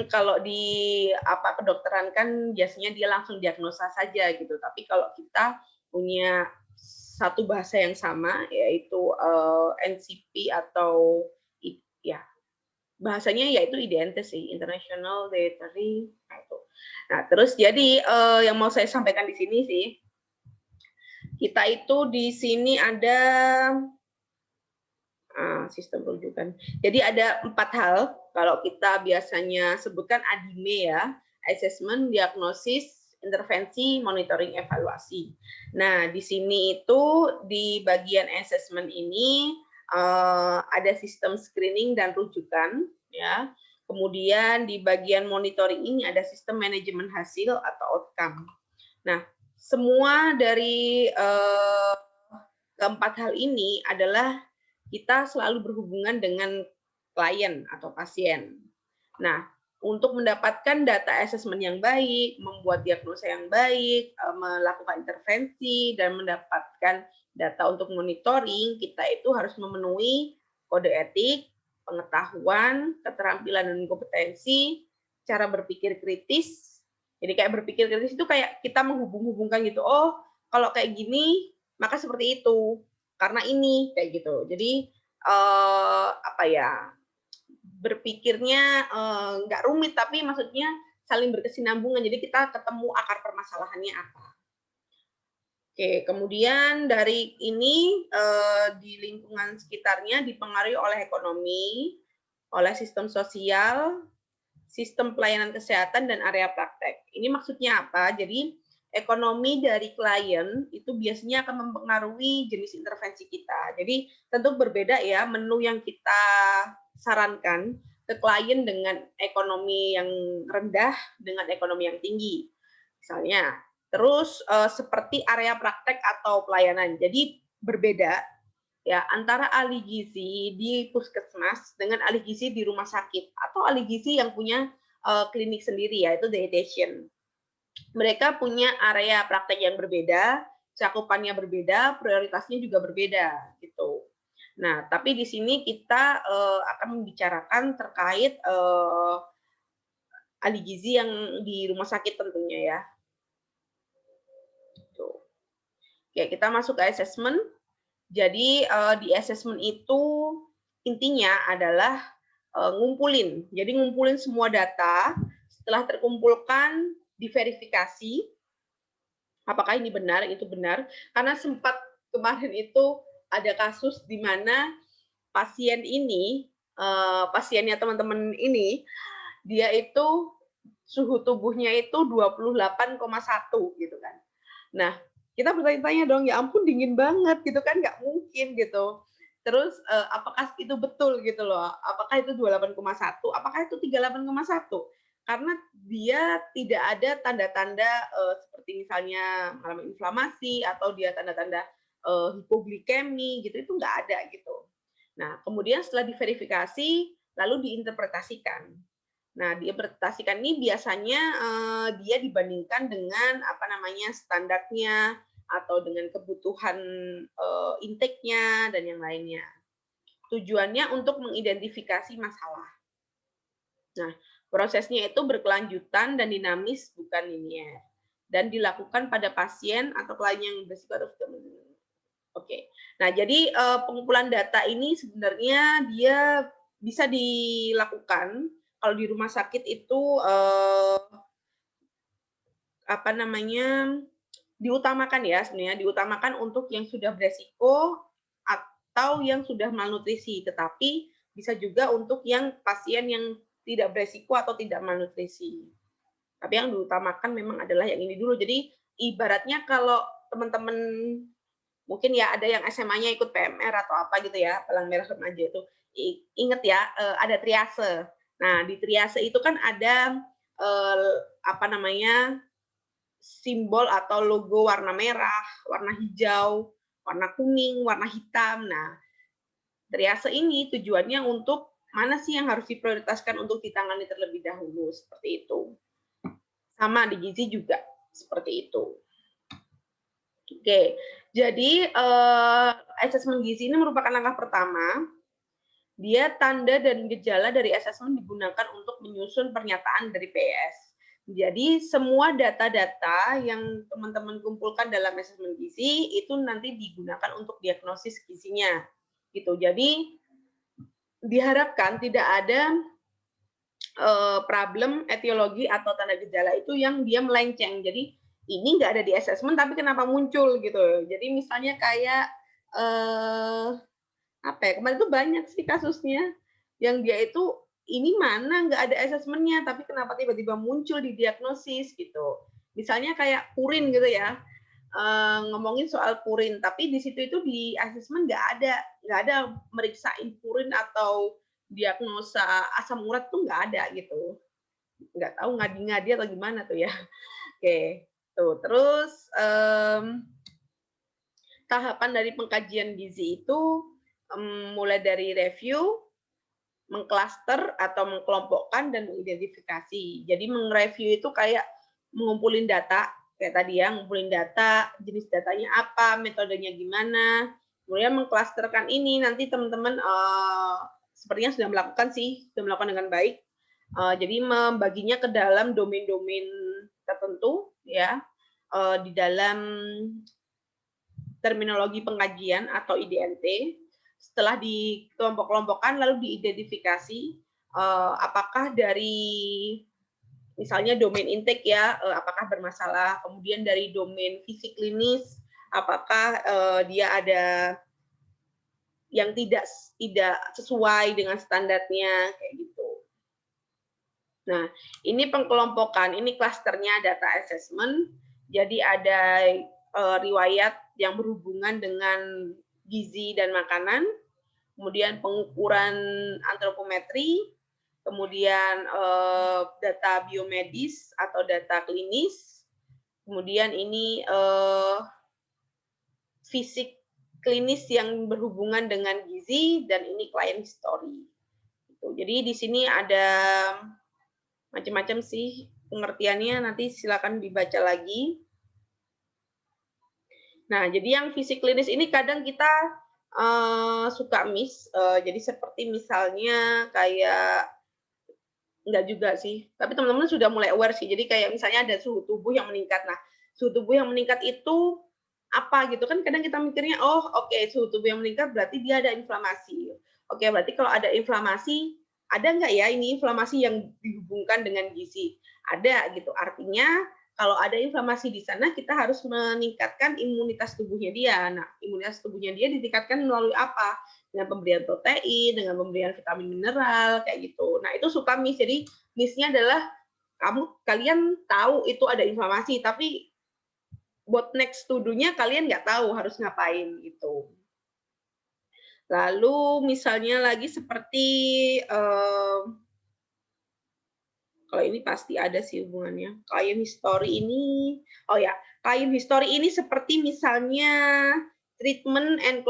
Kalau di kedokteran kan biasanya dia langsung diagnosa saja gitu. Tapi kalau kita punya satu bahasa yang sama yaitu NCP atau ya bahasanya yaitu IDNT sih, International Dietary. Nah, terus jadi yang mau saya sampaikan di sini sih, kita itu di sini ada sistem rujukan. Jadi ada 4 hal, kalau kita biasanya sebutkan ADIME ya, assessment, diagnosis, intervensi, monitoring, evaluasi. Nah, di sini itu di bagian assessment ini ada sistem screening dan rujukan, ya. Kemudian di bagian monitoring ini ada sistem manajemen hasil atau outcome. Nah, semua dari keempat hal ini adalah kita selalu berhubungan dengan klien atau pasien. Nah, untuk mendapatkan data assessment yang baik, membuat diagnosa yang baik, melakukan intervensi, dan mendapatkan data untuk monitoring, kita itu harus memenuhi kode etik, pengetahuan, keterampilan dan kompetensi, cara berpikir kritis. Jadi kayak berpikir kritis itu kayak kita menghubung-hubungkan gitu, oh kalau kayak gini maka seperti itu karena ini kayak gitu. Jadi berpikirnya nggak rumit tapi maksudnya saling berkesinambungan. Jadi kita ketemu akar permasalahannya apa. Oke, kemudian dari ini di lingkungan sekitarnya dipengaruhi oleh ekonomi, oleh sistem sosial, sistem pelayanan kesehatan dan area praktek. Ini maksudnya apa? Jadi ekonomi dari klien itu biasanya akan mempengaruhi jenis intervensi kita. Jadi tentu berbeda ya menu yang kita sarankan ke klien dengan ekonomi yang rendah dengan ekonomi yang tinggi. Misalnya, terus seperti area praktek atau pelayanan. Jadi berbeda ya antara ahli gizi di puskesmas dengan ahli gizi di rumah sakit atau ahli gizi yang punya klinik sendiri yaitu dietitian. Mereka punya area praktek yang berbeda, cakupannya berbeda, prioritasnya juga berbeda gitu. Nah, tapi di sini kita akan membicarakan terkait ahli gizi yang di rumah sakit tentunya ya. Tuh. Oke, kita masuk ke assessment. Jadi di assessment itu intinya adalah ngumpulin. Jadi ngumpulin semua data, setelah terkumpulkan diverifikasi apakah ini benar, itu benar. Karena sempat kemarin itu ada kasus di mana pasien ini, pasiennya teman-teman ini, dia itu suhu tubuhnya itu 28,1 gitu kan. Nah, kita bertanya-tanya dong, ya ampun dingin banget gitu kan, nggak mungkin gitu. Terus apakah itu betul gitu loh? Apakah itu 28,1? Apakah itu 38,1? Karena dia tidak ada tanda-tanda seperti misalnya mengalami inflamasi atau dia tanda-tanda hipoglikemi gitu, itu nggak ada gitu. Nah, kemudian setelah diverifikasi, lalu diinterpretasikan. Nah, diinterpretasikan ini biasanya dia dibandingkan dengan standarnya atau dengan kebutuhan intake-nya dan yang lainnya. Tujuannya untuk mengidentifikasi masalah. Nah, prosesnya itu berkelanjutan dan dinamis, bukan linier. Dan dilakukan pada pasien atau klien yang berisiko atau Oke. Nah, jadi pengumpulan data ini sebenarnya dia bisa dilakukan kalau di rumah sakit itu diutamakan ya sebenarnya, diutamakan untuk yang sudah beresiko atau yang sudah malnutrisi, tetapi bisa juga untuk yang pasien yang tidak beresiko atau tidak malnutrisi. Tapi yang diutamakan memang adalah yang ini dulu. Jadi ibaratnya kalau teman-teman mungkin ya ada yang SMA-nya ikut PMR atau apa gitu ya, palang merah remaja itu. Ingat ya, ada triase. Nah, di triase itu kan ada simbol atau logo warna merah, warna hijau, warna kuning, warna hitam. Nah, triase ini tujuannya untuk mana sih yang harus diprioritaskan untuk ditangani terlebih dahulu, seperti itu. Sama di gizi juga seperti itu. Oke, jadi asesmen gizi ini merupakan langkah pertama dia tanda dan gejala dari asesmen digunakan untuk menyusun pernyataan dari PES. Jadi semua data-data yang teman-teman kumpulkan dalam asesmen gizi itu nanti digunakan untuk diagnosis gizinya. Gitu. Jadi diharapkan tidak ada problem etiologi atau tanda gejala itu yang dia melenceng. Jadi ini nggak ada di asesmen tapi kenapa muncul gitu. Jadi misalnya kayak apa ya, kemarin itu banyak sih kasusnya yang dia itu ini mana nggak ada asesmennya tapi kenapa tiba-tiba muncul di diagnosis gitu. Misalnya kayak purin gitu ya, ngomongin soal purin tapi di situ itu di asesmen nggak ada meriksain purin atau diagnosa asam urat tuh nggak ada gitu. Nggak tahu ngadi-ngadi atau gimana tuh ya. Oke, tuh terus tahapan dari pengkajian gizi itu mulai dari review, mengklaster atau mengkelompokkan dan mengidentifikasi. Jadi mengreview itu kayak mengumpulin data, kayak tadi ya, ngumpulin data, jenis datanya apa, metodenya gimana, kemudian mengklasterkan ini nanti teman-teman sepertinya sudah melakukan dengan baik. Jadi membaginya ke dalam domain-domain tertentu ya, di dalam terminologi pengkajian atau IDNT. Setelah dikelompok-kelompokkan lalu diidentifikasi apakah dari misalnya domain intake ya, apakah bermasalah, kemudian dari domain fisik klinis apakah dia ada yang tidak sesuai dengan standarnya kayak gitu. Nah, ini pengkelompokan, ini klasternya data assessment. Jadi ada riwayat yang berhubungan dengan gizi dan makanan, kemudian pengukuran antropometri, kemudian data biomedis atau data klinis, kemudian ini fisik klinis yang berhubungan dengan gizi, dan ini client history. Jadi di sini ada macam-macam sih pengertiannya, nanti silakan dibaca lagi. Nah, jadi yang fisik klinis ini kadang kita suka miss, jadi seperti misalnya kayak enggak juga sih, tapi teman-teman sudah mulai aware sih. Jadi kayak misalnya ada suhu tubuh yang meningkat. Nah, suhu tubuh yang meningkat itu apa gitu kan? Kadang kita mikirnya, oh oke, suhu tubuh yang meningkat berarti dia ada inflamasi. Oke, berarti kalau ada inflamasi, ada nggak ya ini inflamasi yang dihubungkan dengan gizi? Ada gitu. Artinya kalau ada inflamasi di sana, kita harus meningkatkan imunitas tubuhnya dia. Nah, imunitas tubuhnya dia ditingkatkan melalui apa? Dengan pemberian protein, dengan pemberian vitamin mineral, kayak gitu. Nah, itu suka miss. Jadi, miss-nya adalah kalian tahu itu ada inflamasi, tapi buat next to do-nya kalian nggak tahu harus ngapain gitu. Lalu misalnya lagi seperti kalau ini pasti ada sih hubungannya. Client history ini, oh ya, client history ini seperti misalnya treatment and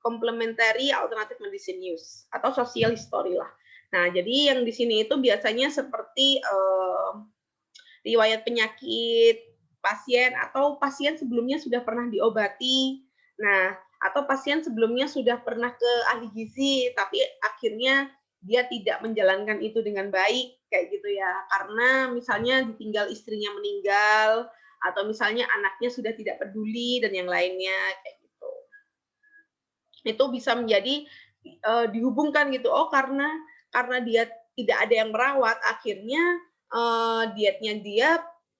complementary alternative medicine use atau social history lah. Nah, jadi yang di sini itu biasanya seperti riwayat penyakit pasien atau pasien sebelumnya sudah pernah diobati. Nah, atau pasien sebelumnya sudah pernah ke ahli gizi tapi akhirnya dia tidak menjalankan itu dengan baik, kayak gitu ya. Karena misalnya ditinggal istrinya meninggal, atau misalnya anaknya sudah tidak peduli, dan yang lainnya, kayak gitu. Itu bisa menjadi dihubungkan gitu, oh karena dia tidak ada yang merawat, akhirnya dietnya dia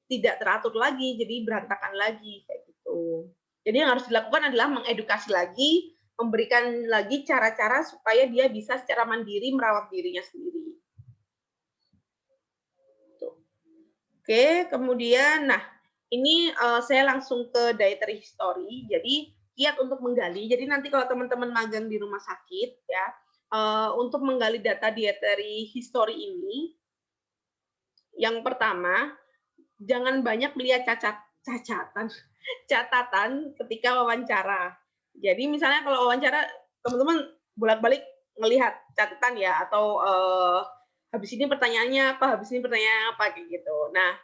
tidak teratur lagi, jadi berantakan lagi, kayak gitu. Jadi yang harus dilakukan adalah mengedukasi lagi, memberikan lagi cara-cara supaya dia bisa secara mandiri merawat dirinya sendiri. Tuh. Oke, kemudian, nah ini saya langsung ke dietary history. Jadi kiat untuk menggali. Jadi nanti kalau teman-teman magang di rumah sakit, ya, untuk menggali data dietary history ini, yang pertama, jangan banyak melihat catatan ketika wawancara. Jadi misalnya kalau wawancara, teman-teman bolak-balik ngelihat catatan ya, atau habis ini pertanyaannya apa, kayak gitu. Nah,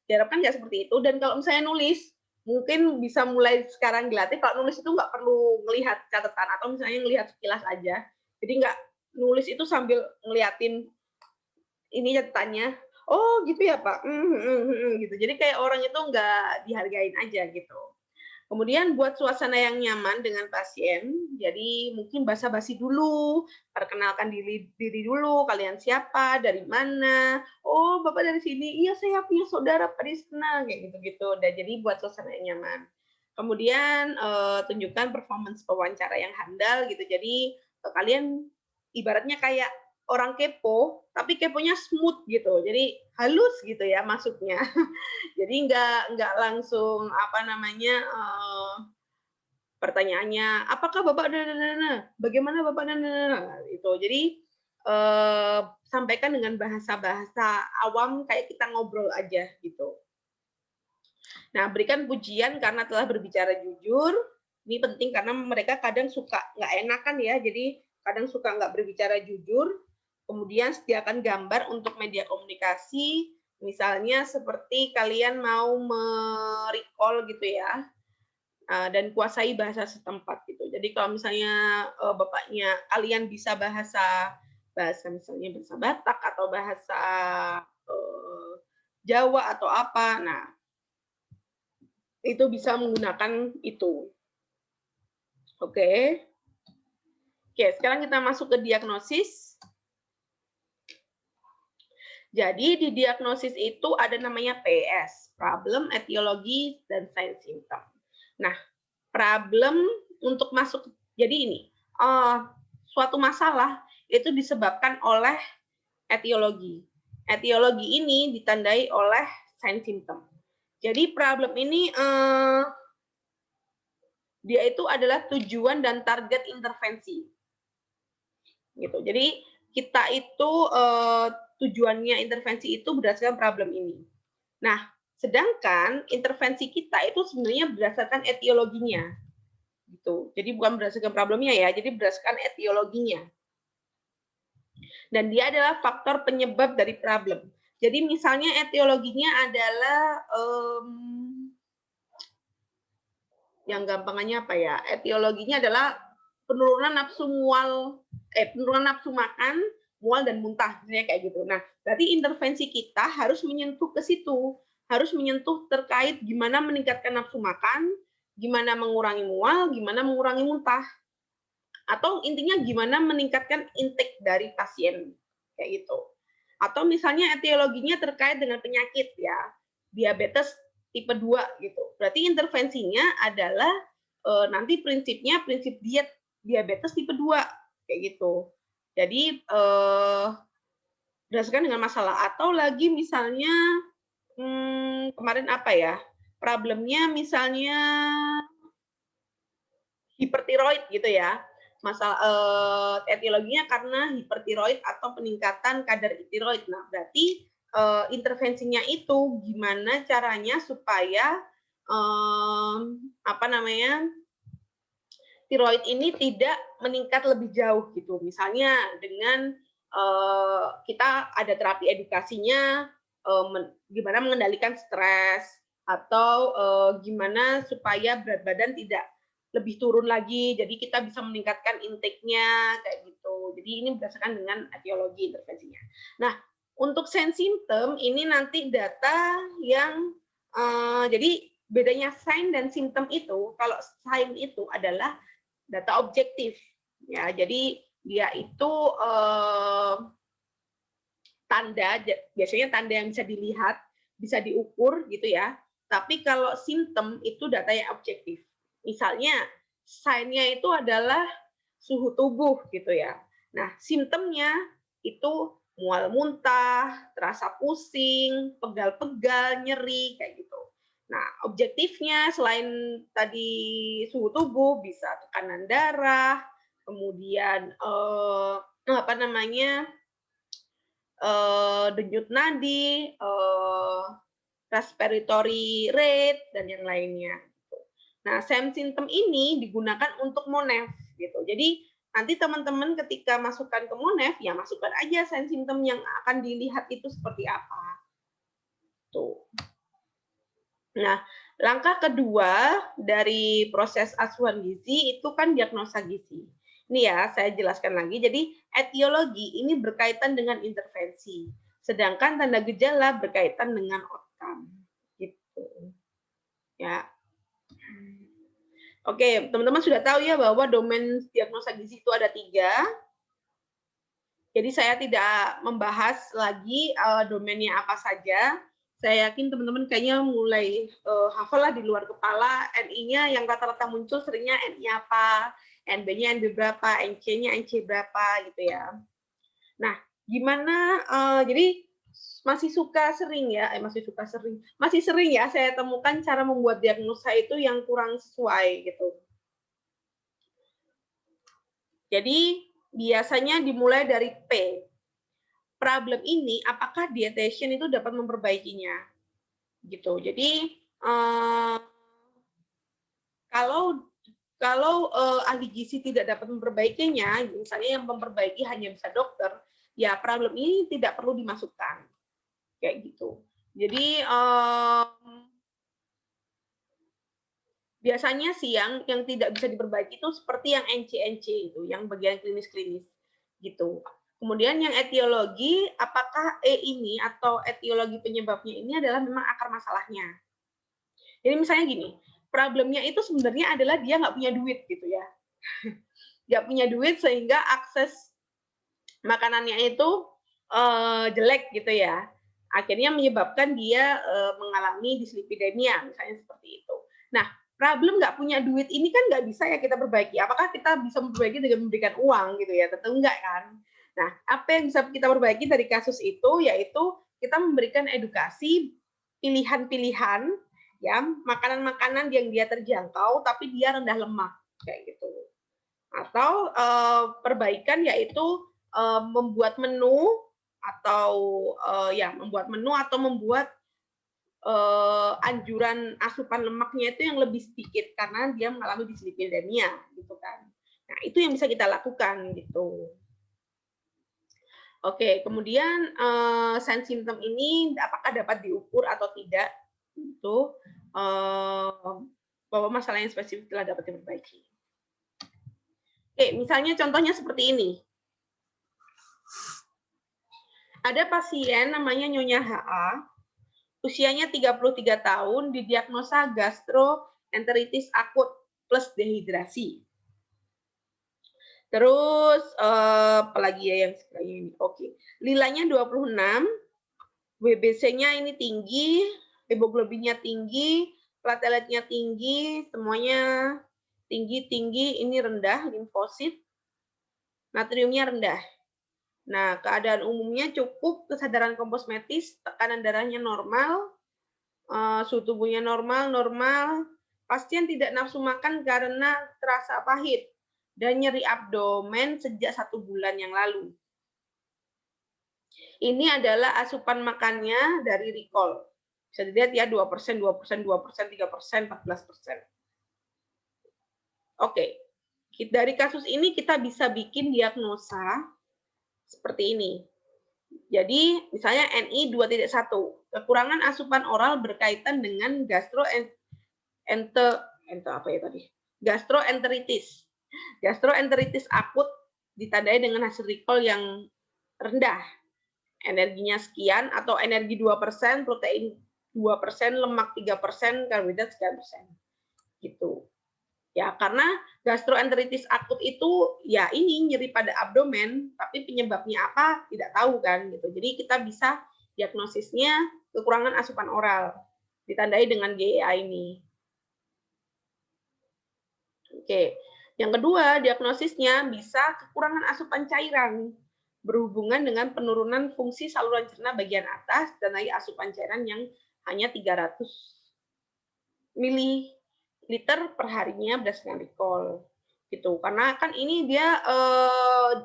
diharapkan nggak seperti itu. Dan kalau misalnya nulis, mungkin bisa mulai sekarang dilatih. Kalau nulis itu nggak perlu melihat catatan, atau misalnya ngelihat sekilas aja. Jadi nggak nulis itu sambil ngeliatin ini catatannya, "Oh gitu ya Pak, gitu. Jadi kayak orang itu nggak dihargain aja gitu. Kemudian buat suasana yang nyaman dengan pasien, jadi mungkin basa-basi dulu, perkenalkan diri dulu, kalian siapa, dari mana, "Oh Bapak dari sini," "Iya saya punya saudara Pak di sana," kayak gitu-gitu. Dan jadi buat suasana yang nyaman. Kemudian, tunjukkan performance pewawancara yang handal gitu. Jadi, kalian ibaratnya kayak orang kepo, tapi keponya smooth gitu, jadi halus gitu ya masuknya. Jadi nggak langsung apa namanya, pertanyaannya, "Apakah Bapak bagaimana Bapak itu. Jadi, sampaikan dengan bahasa-bahasa awam kayak kita ngobrol aja gitu. Nah, berikan pujian karena telah berbicara jujur, ini penting karena mereka kadang suka nggak enakan ya, jadi kadang suka nggak berbicara jujur. Kemudian sediakan gambar untuk media komunikasi, misalnya seperti kalian mau me-recall gitu ya, dan kuasai bahasa setempat gitu. Jadi kalau misalnya, bapaknya kalian bisa bahasa bahasa misalnya bahasa Batak atau bahasa, eee, Jawa atau apa, nah itu bisa menggunakan itu. Oke. Oke, sekarang kita masuk ke diagnosis. Jadi di diagnosis itu ada namanya PES, problem, etiologi, dan sign symptom. Nah, problem untuk masuk jadi ini, suatu masalah itu disebabkan oleh etiologi. Etiologi ini ditandai oleh sign symptom. Jadi problem ini, dia itu adalah tujuan dan target intervensi. Gitu. Jadi kita itu tujuannya intervensi itu berdasarkan problem ini. Nah, sedangkan intervensi kita itu sebenarnya berdasarkan etiologinya. Gitu. Jadi bukan berdasarkan problemnya ya, jadi berdasarkan etiologinya. Dan dia adalah faktor penyebab dari problem. Jadi misalnya etiologinya adalah yang gampangannya apa ya? Etiologinya adalah penurunan nafsu makan, mual dan muntah, misalnya kayak gitu. Nah, berarti intervensi kita harus menyentuh ke situ, harus menyentuh terkait gimana meningkatkan nafsu makan, gimana mengurangi mual, gimana mengurangi muntah. Atau intinya gimana meningkatkan intake dari pasien, kayak gitu. Atau misalnya etiologinya terkait dengan penyakit ya, diabetes tipe 2 gitu. Berarti intervensinya adalah nanti prinsipnya prinsip diet diabetes tipe 2 kayak gitu. Jadi berdasarkan dengan masalah atau lagi misalnya kemarin apa ya? Problemnya misalnya hipertiroid gitu ya. Masalah etiologinya karena hipertiroid atau peningkatan kadar tiroid. Nah, berarti intervensinya itu gimana caranya supaya apa namanya tiroid ini tidak meningkat lebih jauh gitu. Misalnya dengan kita ada terapi edukasinya gimana mengendalikan stres atau gimana supaya berat badan tidak lebih turun lagi, jadi kita bisa meningkatkan intake-nya kayak gitu. Jadi ini berdasarkan dengan etiologi intervensinya. Nah, untuk sign symptom ini nanti data yang jadi bedanya sign dan symptom itu, kalau sign itu adalah data objektif, ya. Jadi dia itu tanda, biasanya tanda yang bisa dilihat, bisa diukur gitu ya. Tapi kalau simptom itu data yang objektif. Misalnya sign-nya itu adalah suhu tubuh gitu ya. Nah, simptomnya itu mual muntah, terasa pusing, pegal-pegal, nyeri kayak gitu. Nah, objektifnya selain tadi suhu tubuh bisa tekanan darah, kemudian apa namanya? Denyut nadi, respiratory rate dan yang lainnya. Nah, SEM symptom ini digunakan untuk MONEF gitu. Jadi nanti teman-teman ketika masukkan ke MONEF, ya masukkan aja SEM symptom yang akan dilihat itu seperti apa. Tuh. Nah, langkah kedua dari proses asuhan gizi itu kan diagnosa gizi. Nih ya, saya jelaskan lagi. Jadi etiologi ini berkaitan dengan intervensi, sedangkan tanda gejala berkaitan dengan outcome. Gitu. Ya. Oke, teman-teman sudah tahu ya bahwa domain diagnosa gizi itu ada 3. Jadi saya tidak membahas lagi domainnya apa saja. Saya yakin teman-teman kayaknya mulai hafal lah di luar kepala. NI-nya yang rata-rata muncul seringnya NI apa, NB-nya NB berapa, NC-nya NC berapa gitu ya. Nah, gimana jadi masih sering ya saya temukan cara membuat diagnosa itu yang kurang sesuai gitu. Jadi biasanya dimulai dari P. Problem ini apakah dietitian itu dapat memperbaikinya? Gitu. Jadi kalau ahli gizi tidak dapat memperbaikinya, misalnya yang memperbaiki hanya bisa dokter, ya problem ini tidak perlu dimasukkan. Kayak gitu. Jadi biasanya sih yang tidak bisa diperbaiki itu seperti yang NC-NC itu, yang bagian klinis-klinis gitu. Kemudian yang etiologi, apakah ini atau etiologi penyebabnya ini adalah memang akar masalahnya. Jadi misalnya gini, problemnya itu sebenarnya adalah dia nggak punya duit gitu ya. Nggak punya duit sehingga akses makanannya itu jelek gitu ya. Akhirnya menyebabkan dia mengalami dislipidemia, misalnya seperti itu. Nah, problem nggak punya duit ini kan nggak bisa ya kita perbaiki. Apakah kita bisa memperbaiki dengan memberikan uang gitu ya? Tentu enggak kan. Nah, apa yang bisa kita perbaiki dari kasus itu yaitu kita memberikan edukasi pilihan-pilihan ya, makanan-makanan yang dia terjangkau tapi dia rendah lemak kayak gitu. Atau perbaikan yaitu membuat menu atau membuat anjuran asupan lemaknya itu yang lebih sedikit karena dia mengalami dislipidemia gitu kan. Nah, itu yang bisa kita lakukan gitu. Oke, kemudian sign symptom ini apakah dapat diukur atau tidak? Itu bahwa masalah yang spesifik telah dapat diperbaiki. Oke, misalnya contohnya seperti ini. Ada pasien namanya Nyonya HA, usianya 33 tahun, didiagnosa gastroenteritis akut plus dehidrasi. Terus apalagi ya yang sebenarnya ini. Oke. Lilanya 26, WBC-nya ini tinggi, hemoglobinnya tinggi, plateletnya tinggi, semuanya tinggi, ini rendah, limfosit, natriumnya rendah. Nah, keadaan umumnya cukup, kesadaran komposmetis, tekanan darahnya normal, suhu tubuhnya normal, pasien tidak nafsu makan karena terasa pahit, dan nyeri abdomen sejak 1 bulan yang lalu. Ini adalah asupan makannya dari recall. Bisa dilihat ya 2%, 2%, 3%, 14%. Oke. Dari kasus ini kita bisa bikin diagnosa seperti ini. Jadi misalnya NI 2.1, kekurangan asupan oral berkaitan dengan gastroenteritis. Gastroenteritis akut ditandai dengan hasil recall yang rendah. Energinya sekian atau energi 2%, protein 2%, lemak 3%, karbohidrat sekian persen. Gitu. Ya, karena gastroenteritis akut itu ya ini nyeri pada abdomen, tapi penyebabnya apa tidak tahu kan gitu. Jadi kita bisa diagnosisnya kekurangan asupan oral, ditandai dengan GEA ini. Oke. Yang kedua, diagnosisnya bisa kekurangan asupan cairan berhubungan dengan penurunan fungsi saluran cerna bagian atas dan lagi asupan cairan yang hanya 300 ml per harinya berdasarkan recall gitu. Karena kan ini dia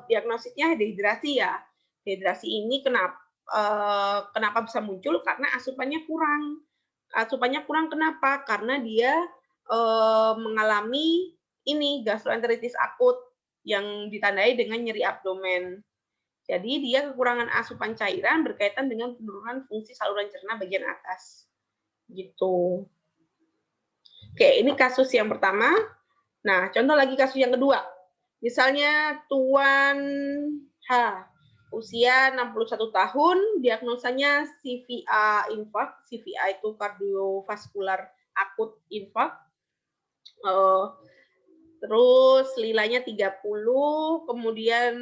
diagnosisnya dehidrasi ya. Dehidrasi ini kenapa bisa muncul? Karena asupannya kurang. Asupannya kurang kenapa? Karena dia mengalami ini gastroenteritis akut yang ditandai dengan nyeri abdomen. Jadi dia kekurangan asupan cairan berkaitan dengan penurunan fungsi saluran cerna bagian atas. Gitu. Oke, ini kasus yang pertama. Nah, contoh lagi kasus yang kedua. Misalnya Tuan H, usia 61 tahun, diagnosanya CVA infark, CVA itu kardiovaskular akut infark, terus lilanya 30, kemudian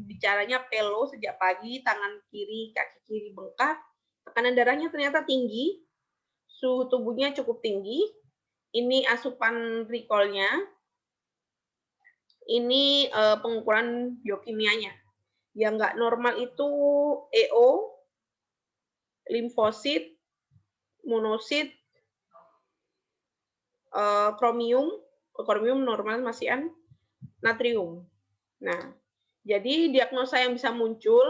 bicaranya pelo sejak pagi, tangan kiri, kaki kiri bengkak, tekanan darahnya ternyata tinggi, suhu tubuhnya cukup tinggi, ini asupan recall-nya, ini pengukuran biokimianya. Yang nggak normal itu EO, limfosit, monosit, kromium normal masihan, natrium. Nah, jadi diagnosa yang bisa muncul,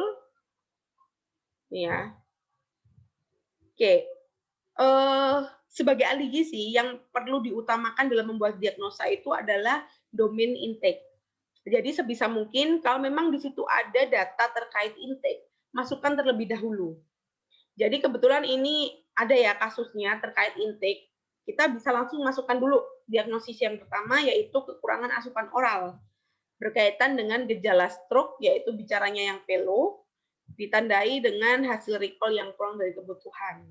nih ya. Oke, sebagai ahli gizi yang perlu diutamakan dalam membuat diagnosa itu adalah domain intake. Jadi sebisa mungkin kalau memang di situ ada data terkait intake, masukkan terlebih dahulu. Jadi kebetulan ini ada ya kasusnya terkait intake, kita bisa langsung masukkan dulu diagnosis yang pertama yaitu kekurangan asupan oral berkaitan dengan gejala stroke yaitu bicaranya yang pelo, ditandai dengan hasil recall yang kurang dari kebutuhan.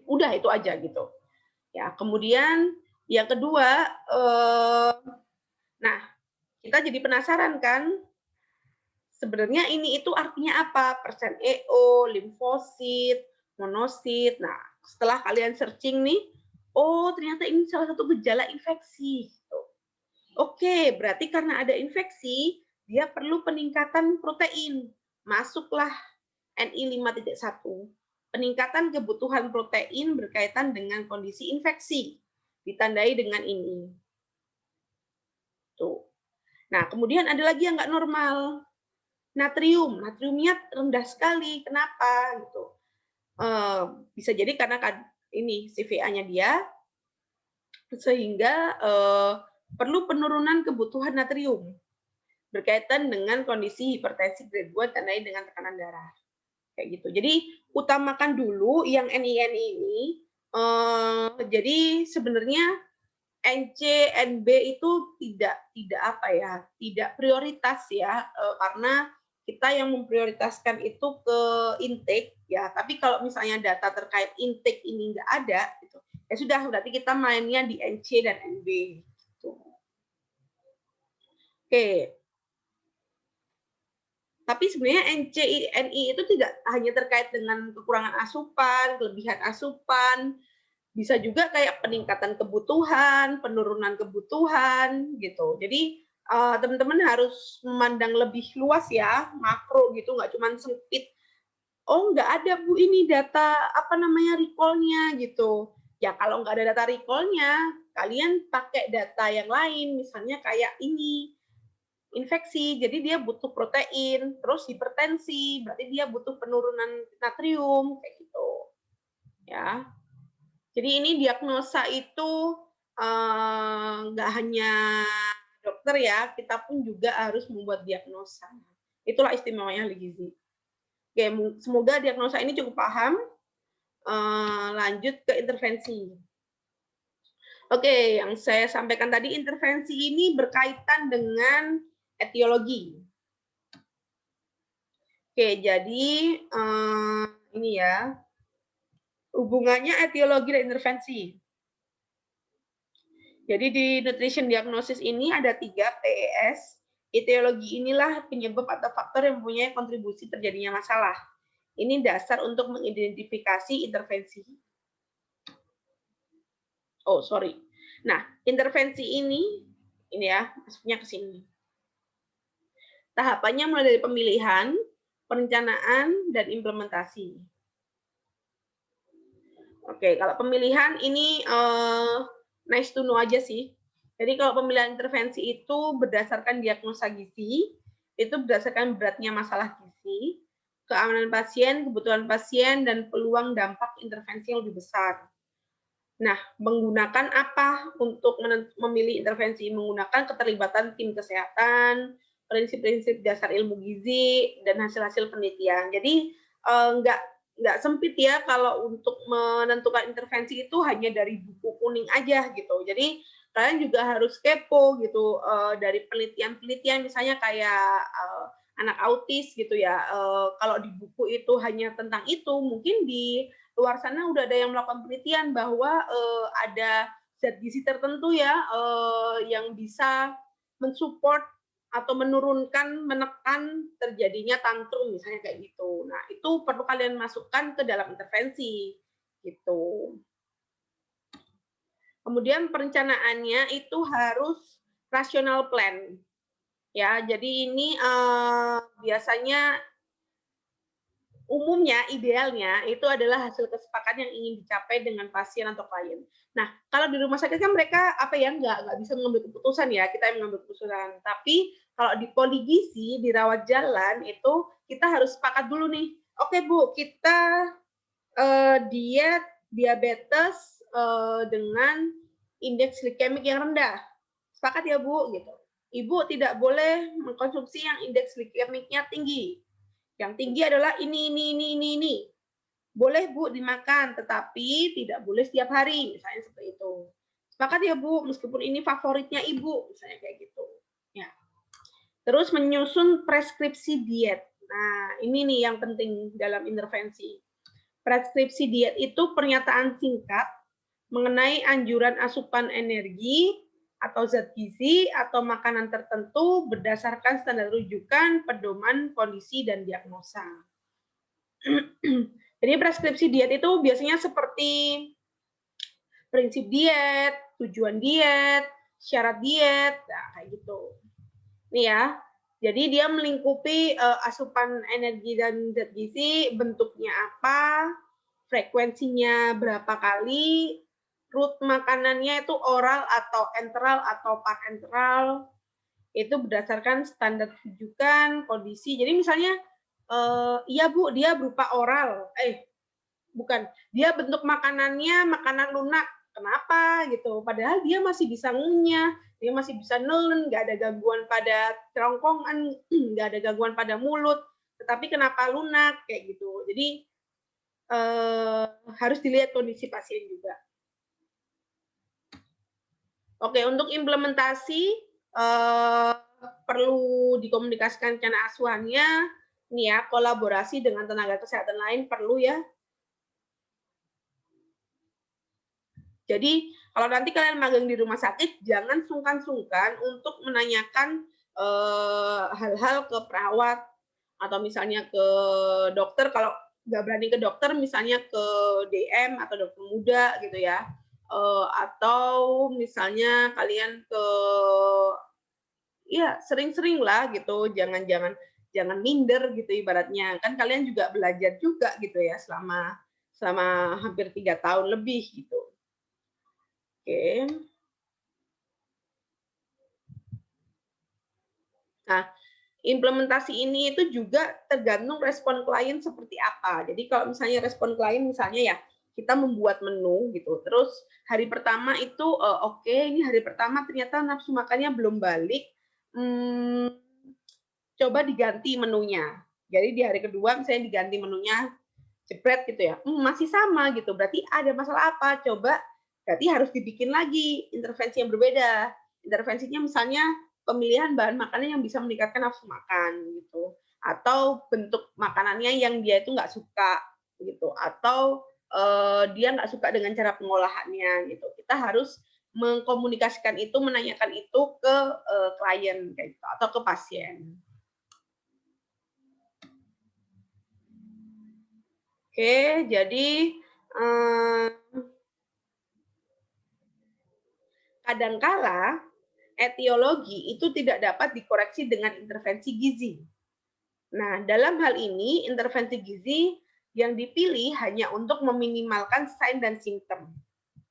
Udah itu aja gitu. Ya, kemudian yang kedua, nah kita jadi penasaran kan, sebenarnya ini itu artinya apa? Persen EO, limfosit, monosit. Nah, setelah kalian searching nih, oh ternyata ini salah satu gejala infeksi. Oke, berarti karena ada infeksi, dia perlu peningkatan protein. Masuklah NI 5.1. Peningkatan kebutuhan protein berkaitan dengan kondisi infeksi. Ditandai dengan ini. Tuh. Nah, kemudian ada lagi yang nggak normal. Natrium. Natriumnya rendah sekali. Kenapa? Gitu. Bisa jadi karena ini CVA-nya dia, sehingga perlu penurunan kebutuhan natrium berkaitan dengan kondisi hipertensi grade 2 tandai dengan tekanan darah. Kayak gitu. Jadi utamakan dulu yang NI-NI ini. Jadi sebenarnya NC, NB itu tidak prioritas ya, karena kita yang memprioritaskan itu ke intake ya. Tapi kalau misalnya data terkait intake ini nggak ada, gitu, ya sudah berarti kita mainnya di NC dan NB. Gitu. Oke. Tapi sebenarnya NI itu tidak hanya terkait dengan kekurangan asupan, kelebihan asupan, bisa juga kayak peningkatan kebutuhan, penurunan kebutuhan gitu. Jadi teman-teman harus memandang lebih luas ya, makro gitu, nggak cuma sempit. Oh nggak ada Bu ini data recall-nya gitu. Ya kalau nggak ada data recall-nya, kalian pakai data yang lain, misalnya kayak ini infeksi, jadi dia butuh protein, terus hipertensi, berarti dia butuh penurunan natrium kayak gitu. Ya. Jadi ini diagnosa itu nggak hanya dokter ya, kita pun juga harus membuat diagnosa. Itulah istimewanya ahli gizi. Oke, semoga diagnosa ini cukup paham. Lanjut ke intervensi. Oke, yang saya sampaikan tadi intervensi ini berkaitan dengan etiologi. Oke, jadi ini ya. Hubungannya etiologi dan intervensi. Jadi di nutrition diagnosis ini ada 3 PES. Etiologi inilah penyebab atau faktor yang mempunyai kontribusi terjadinya masalah. Ini dasar untuk mengidentifikasi intervensi. Oh, sorry. Nah, intervensi ini ya, masuknya ke sini. Tahapannya mulai dari pemilihan, perencanaan, dan implementasi. Oke, kalau pemilihan ini nice to know aja sih. Jadi kalau pemilihan intervensi itu berdasarkan diagnosa gizi, itu berdasarkan beratnya masalah gizi, keamanan pasien, kebutuhan pasien, dan peluang dampak intervensi yang lebih besar. Nah, menggunakan apa untuk memilih intervensi? Menggunakan keterlibatan tim kesehatan, prinsip-prinsip dasar ilmu gizi, dan hasil-hasil penelitian. Jadi nggak sempit ya kalau untuk menentukan intervensi itu hanya dari buku kuning aja gitu. Jadi kalian juga harus kepo gitu dari penelitian-penelitian misalnya kayak anak autis gitu ya. Kalau di buku itu hanya tentang itu, mungkin di luar sana udah ada yang melakukan penelitian bahwa ada zat gizi tertentu ya yang bisa mensupport atau menurunkan, menekan terjadinya tantrum misalnya kayak gitu. Nah, itu perlu kalian masukkan ke dalam intervensi gitu. Kemudian perencanaannya itu harus rational plan. Ya, jadi ini biasanya umumnya, idealnya itu adalah hasil kesepakatan yang ingin dicapai dengan pasien atau klien. Nah, kalau di rumah sakit kan mereka nggak bisa mengambil keputusan ya, kita yang mengambil keputusan. Tapi kalau di poligizi, di rawat jalan itu kita harus sepakat dulu nih. Oke Bu, kita diet diabetes dengan indeks glikemik yang rendah. Sepakat ya Bu, gitu. Ibu tidak boleh mengkonsumsi yang indeks glikemiknya tinggi. Yang tinggi adalah ini. Boleh Bu dimakan, tetapi tidak boleh setiap hari, misalnya seperti itu. Sepakat ya Bu, meskipun ini favoritnya Ibu, misalnya kayak gitu. Ya. Terus menyusun preskripsi diet. Nah, ini nih yang penting dalam intervensi. Preskripsi diet itu pernyataan singkat mengenai anjuran asupan energi atau zat gizi atau makanan tertentu berdasarkan standar rujukan, pedoman, kondisi, dan diagnosa. Jadi preskripsi diet itu biasanya seperti prinsip diet, tujuan diet, syarat diet, nah, kayak gitu. Nih ya, jadi dia melingkupi asupan energi dan zat gizi, bentuknya apa, frekuensinya berapa kali, route makanannya itu oral atau enteral atau parenteral, itu berdasarkan standar rujukan, kondisi. Jadi misalnya, iya Bu, dia berupa oral, bukan, dia bentuk makanannya makanan lunak, kenapa gitu? Padahal dia masih bisa ngunyah, dia masih bisa nelen, nggak ada gangguan pada kerongkongan, nggak ada gangguan pada mulut, tetapi kenapa lunak kayak gitu. Jadi harus dilihat kondisi pasien juga. Oke, untuk implementasi perlu dikomunikasikan rencana asuhannya, ini ya, kolaborasi dengan tenaga kesehatan lain perlu ya. Jadi kalau nanti kalian magang di rumah sakit, jangan sungkan-sungkan untuk menanyakan hal-hal ke perawat atau misalnya ke dokter. Kalau nggak berani ke dokter, misalnya ke DM atau dokter muda gitu ya. Atau misalnya kalian ke ya sering-sering lah gitu, jangan minder gitu ibaratnya. Kan kalian juga belajar juga gitu ya selama hampir 3 tahun lebih gitu. Oke. Nah, implementasi ini itu juga tergantung respon klien seperti apa. Jadi kalau misalnya respon klien misalnya ya kita membuat menu gitu, terus hari pertama itu oke, ini hari pertama ternyata nafsu makannya belum balik, coba diganti menunya. Jadi di hari kedua misalnya diganti menunya, jebret gitu ya, masih sama gitu, berarti ada masalah apa? Coba berarti harus dibikin lagi intervensi yang berbeda. Intervensinya misalnya pemilihan bahan makanan yang bisa meningkatkan nafsu makan gitu, atau bentuk makanannya yang dia itu nggak suka gitu, atau dia nggak suka dengan cara pengolahannya gitu. Kita harus mengkomunikasikan itu, menanyakan itu ke klien kayak gitu, atau ke pasien. Oke, jadi kadangkala etiologi itu tidak dapat dikoreksi dengan intervensi gizi. Nah, dalam hal ini intervensi gizi yang dipilih hanya untuk meminimalkan sign dan simptom.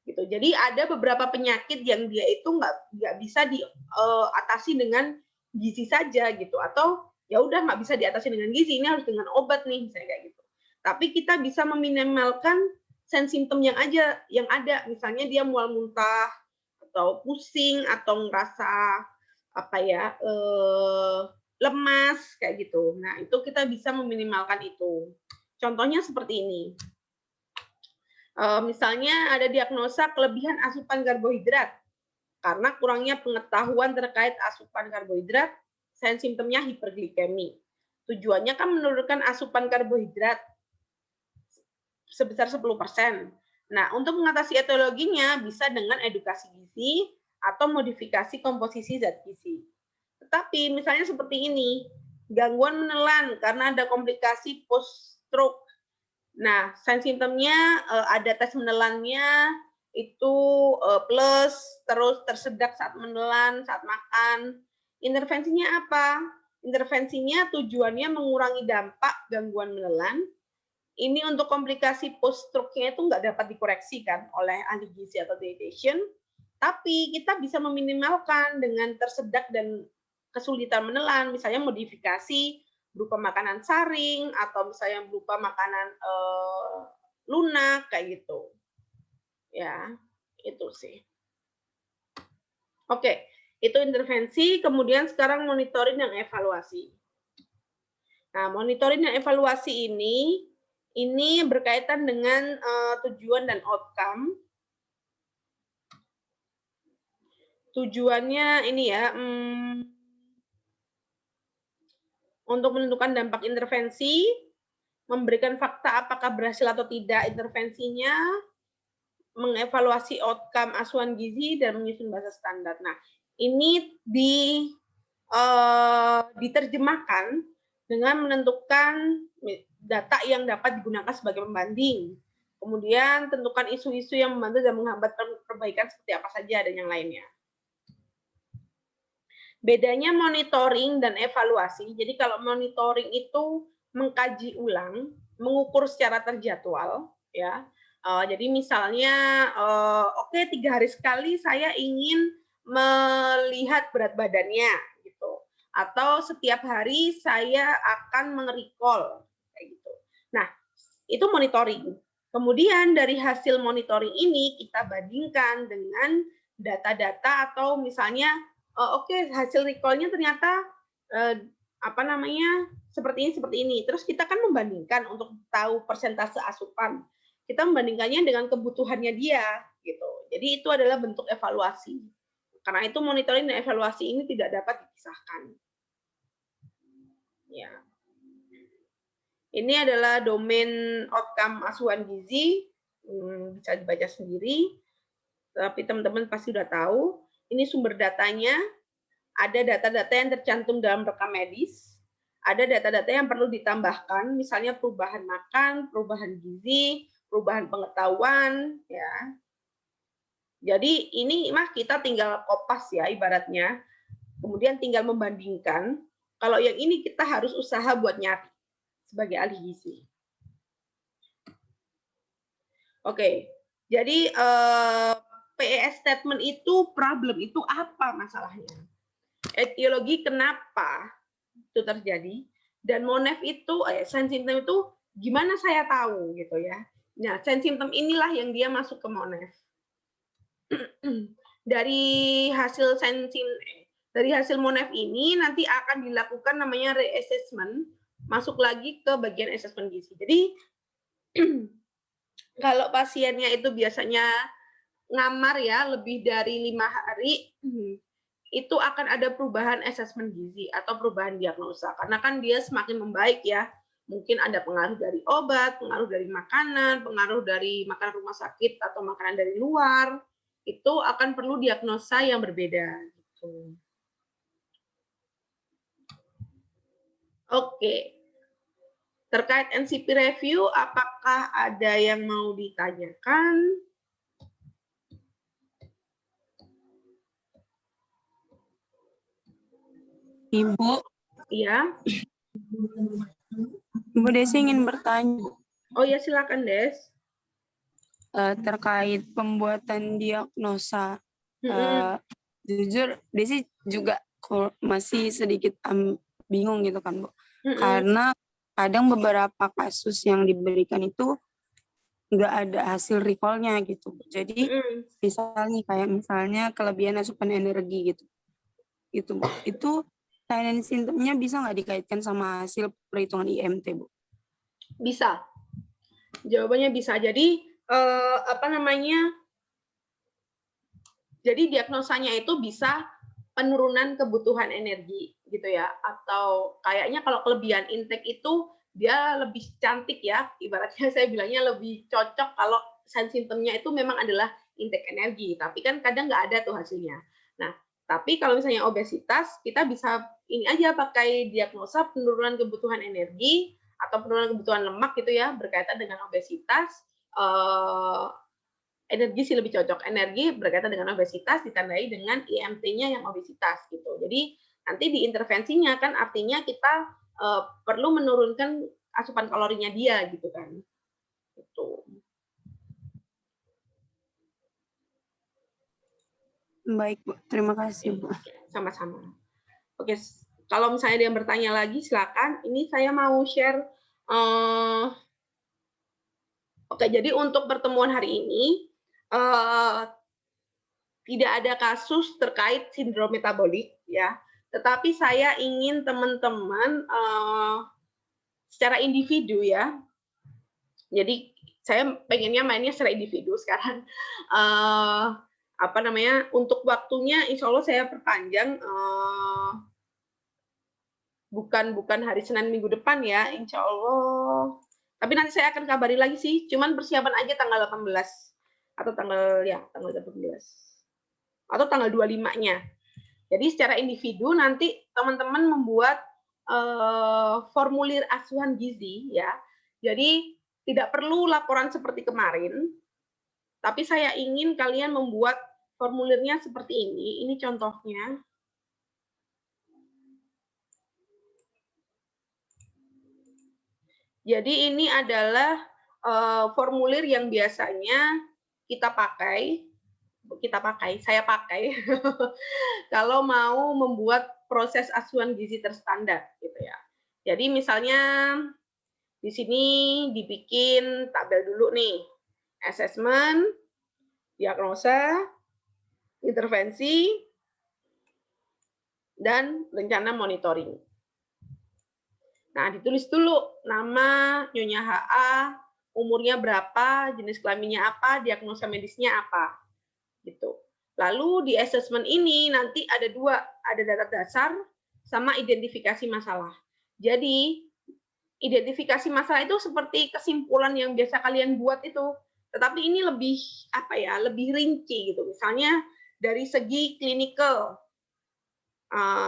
Gitu. Jadi ada beberapa penyakit yang dia itu nggak bisa diatasi dengan gizi saja gitu, atau ya udah nggak bisa diatasi dengan gizi, ini harus dengan obat nih, misalnya kayak gitu. Tapi kita bisa meminimalkan sign simptom yang ada, misalnya dia mual muntah atau pusing atau ngerasa lemas kayak gitu. Nah, itu kita bisa meminimalkan itu. Contohnya seperti ini. Misalnya ada diagnosa kelebihan asupan karbohidrat. karena kurangnya pengetahuan terkait asupan karbohidrat, sign simptomnya hiperglikemi. Tujuannya kan menurunkan asupan karbohidrat sebesar 10%. Nah, untuk mengatasi etiologinya bisa dengan edukasi gizi atau modifikasi komposisi zat gizi. Tetapi misalnya seperti ini, gangguan menelan karena ada komplikasi post stroke. Nah, sign simptomnya ada tes menelannya itu plus, terus tersedak saat menelan, saat makan. Intervensinya apa? Intervensinya tujuannya mengurangi dampak gangguan menelan. Ini untuk komplikasi post stroke-nya itu nggak dapat dikoreksi kan oleh ahli gizi atau dietitian, tapi kita bisa meminimalkan dengan tersedak dan kesulitan menelan, misalnya modifikasi berupa makanan saring atau misalnya berupa makanan lunak kayak gitu. Ya, itu sih. Oke, itu intervensi, kemudian sekarang monitoring dan evaluasi. Nah, monitoring dan evaluasi ini berkaitan dengan tujuan dan outcome. Tujuannya ini ya, untuk menentukan dampak intervensi, memberikan fakta apakah berhasil atau tidak intervensinya, mengevaluasi outcome asuhan gizi, dan menyusun batas standar. Nah, ini diterjemahkan dengan menentukan data yang dapat digunakan sebagai pembanding. Kemudian tentukan isu-isu yang membantu dan menghambat perbaikan seperti apa saja dan yang lainnya. Bedanya monitoring dan evaluasi. Jadi kalau monitoring itu mengkaji ulang, mengukur secara terjadwal, ya. Jadi misalnya, oke 3 hari sekali saya ingin melihat berat badannya, gitu. Atau setiap hari saya akan merecall, kayak gitu. Nah, itu monitoring. Kemudian dari hasil monitoring ini kita bandingkan dengan data-data atau misalnya oke, hasil recall-nya ternyata seperti ini. Terus kita kan membandingkan untuk tahu persentase asupan. Kita membandingkannya dengan kebutuhannya dia, gitu. Jadi itu adalah bentuk evaluasi. Karena itu monitoring dan evaluasi ini tidak dapat dipisahkan. Ya. Ini adalah domain outcome asuhan gizi, bisa dibaca sendiri. Tapi teman-teman pasti sudah tahu. Ini sumber datanya. Ada data-data yang tercantum dalam rekam medis. Ada data-data yang perlu ditambahkan, misalnya perubahan makan, perubahan gizi, perubahan pengetahuan, ya. Jadi ini mah kita tinggal kopas ya ibaratnya. Kemudian tinggal membandingkan. Kalau yang ini kita harus usaha buat nyari sebagai ahli gizi. Oke, jadi PES statement itu problem itu apa masalahnya? Etiologi kenapa itu terjadi? Dan MONEF itu, sign symptom itu gimana saya tahu gitu ya? Nah, sign symptom inilah yang dia masuk ke MONEF. Dari hasil MONEF ini nanti akan dilakukan namanya reassessment, masuk lagi ke bagian asesmen gizi. Jadi kalau pasiennya itu biasanya ngamar ya lebih dari 5 hari, itu akan ada perubahan asesmen gizi atau perubahan diagnosa. Karena kan dia semakin membaik ya. Mungkin ada pengaruh dari obat, pengaruh dari makanan, pengaruh dari makanan rumah sakit atau makanan dari luar. Itu akan perlu diagnosa yang berbeda. Gitu. Oke. Terkait NCP review, apakah ada yang mau ditanyakan? Ibu. Iya. Ibu Desi ingin bertanya. Oh ya, silakan Des. Terkait pembuatan diagnosa. Jujur, Desi juga masih sedikit bingung gitu kan, Bu. Karena kadang beberapa kasus yang diberikan itu nggak ada hasil recall-nya gitu. Jadi misalnya kelebihan asupan energi gitu. Itu sign symptomnya bisa nggak dikaitkan sama hasil perhitungan IMT, Bu? Bisa. Jawabannya bisa. Jadi Jadi diagnosanya itu bisa penurunan kebutuhan energi gitu ya, atau kayaknya kalau kelebihan intake itu dia lebih cantik ya, ibaratnya saya bilangnya lebih cocok kalau simptomnya itu memang adalah intake energi, tapi kan kadang nggak ada tuh hasilnya. Nah, tapi kalau misalnya obesitas, kita bisa ini aja pakai diagnosa penurunan kebutuhan energi atau penurunan kebutuhan lemak gitu ya, berkaitan dengan obesitas. Energi sih lebih cocok. Energi berkaitan dengan obesitas ditandai dengan IMT-nya yang obesitas gitu. Jadi nanti di intervensinya kan artinya kita perlu menurunkan asupan kalorinya dia gitu kan. Gitu. Baik, Bu. Terima kasih, Bu. Sama-sama. Oke, kalau misalnya ada yang bertanya lagi silakan. Ini saya mau share. Oke, jadi untuk pertemuan hari ini tidak ada kasus terkait sindrom metabolik ya, tetapi saya ingin teman-teman secara individu ya. Jadi saya pengennya mainnya secara individu sekarang. Apa namanya? Untuk waktunya insya Allah saya perpanjang. Bukan hari Senin minggu depan ya, insya Allah. Tapi nanti saya akan kabari lagi sih. Cuman persiapan aja tanggal 18 atau tanggal 18 atau tanggal 25-nya. Jadi secara individu nanti teman-teman membuat formulir asuhan gizi ya. Jadi tidak perlu laporan seperti kemarin, tapi saya ingin kalian membuat formulirnya seperti ini. Ini contohnya. Jadi ini adalah formulir yang biasanya saya pakai kalau mau membuat proses asuhan gizi terstandar gitu ya. Jadi misalnya di sini dibikin tabel dulu nih. Assessment, diagnosa, intervensi, dan rencana monitoring. Nah, ditulis dulu nama Nyonya HA, umurnya berapa, jenis kelaminnya apa, diagnosa medisnya apa. Gitu. Lalu di assessment ini nanti ada dua, ada data dasar sama identifikasi masalah. Jadi, identifikasi masalah itu seperti kesimpulan yang biasa kalian buat itu, tetapi ini lebih lebih rinci gitu. Misalnya dari segi klinikal.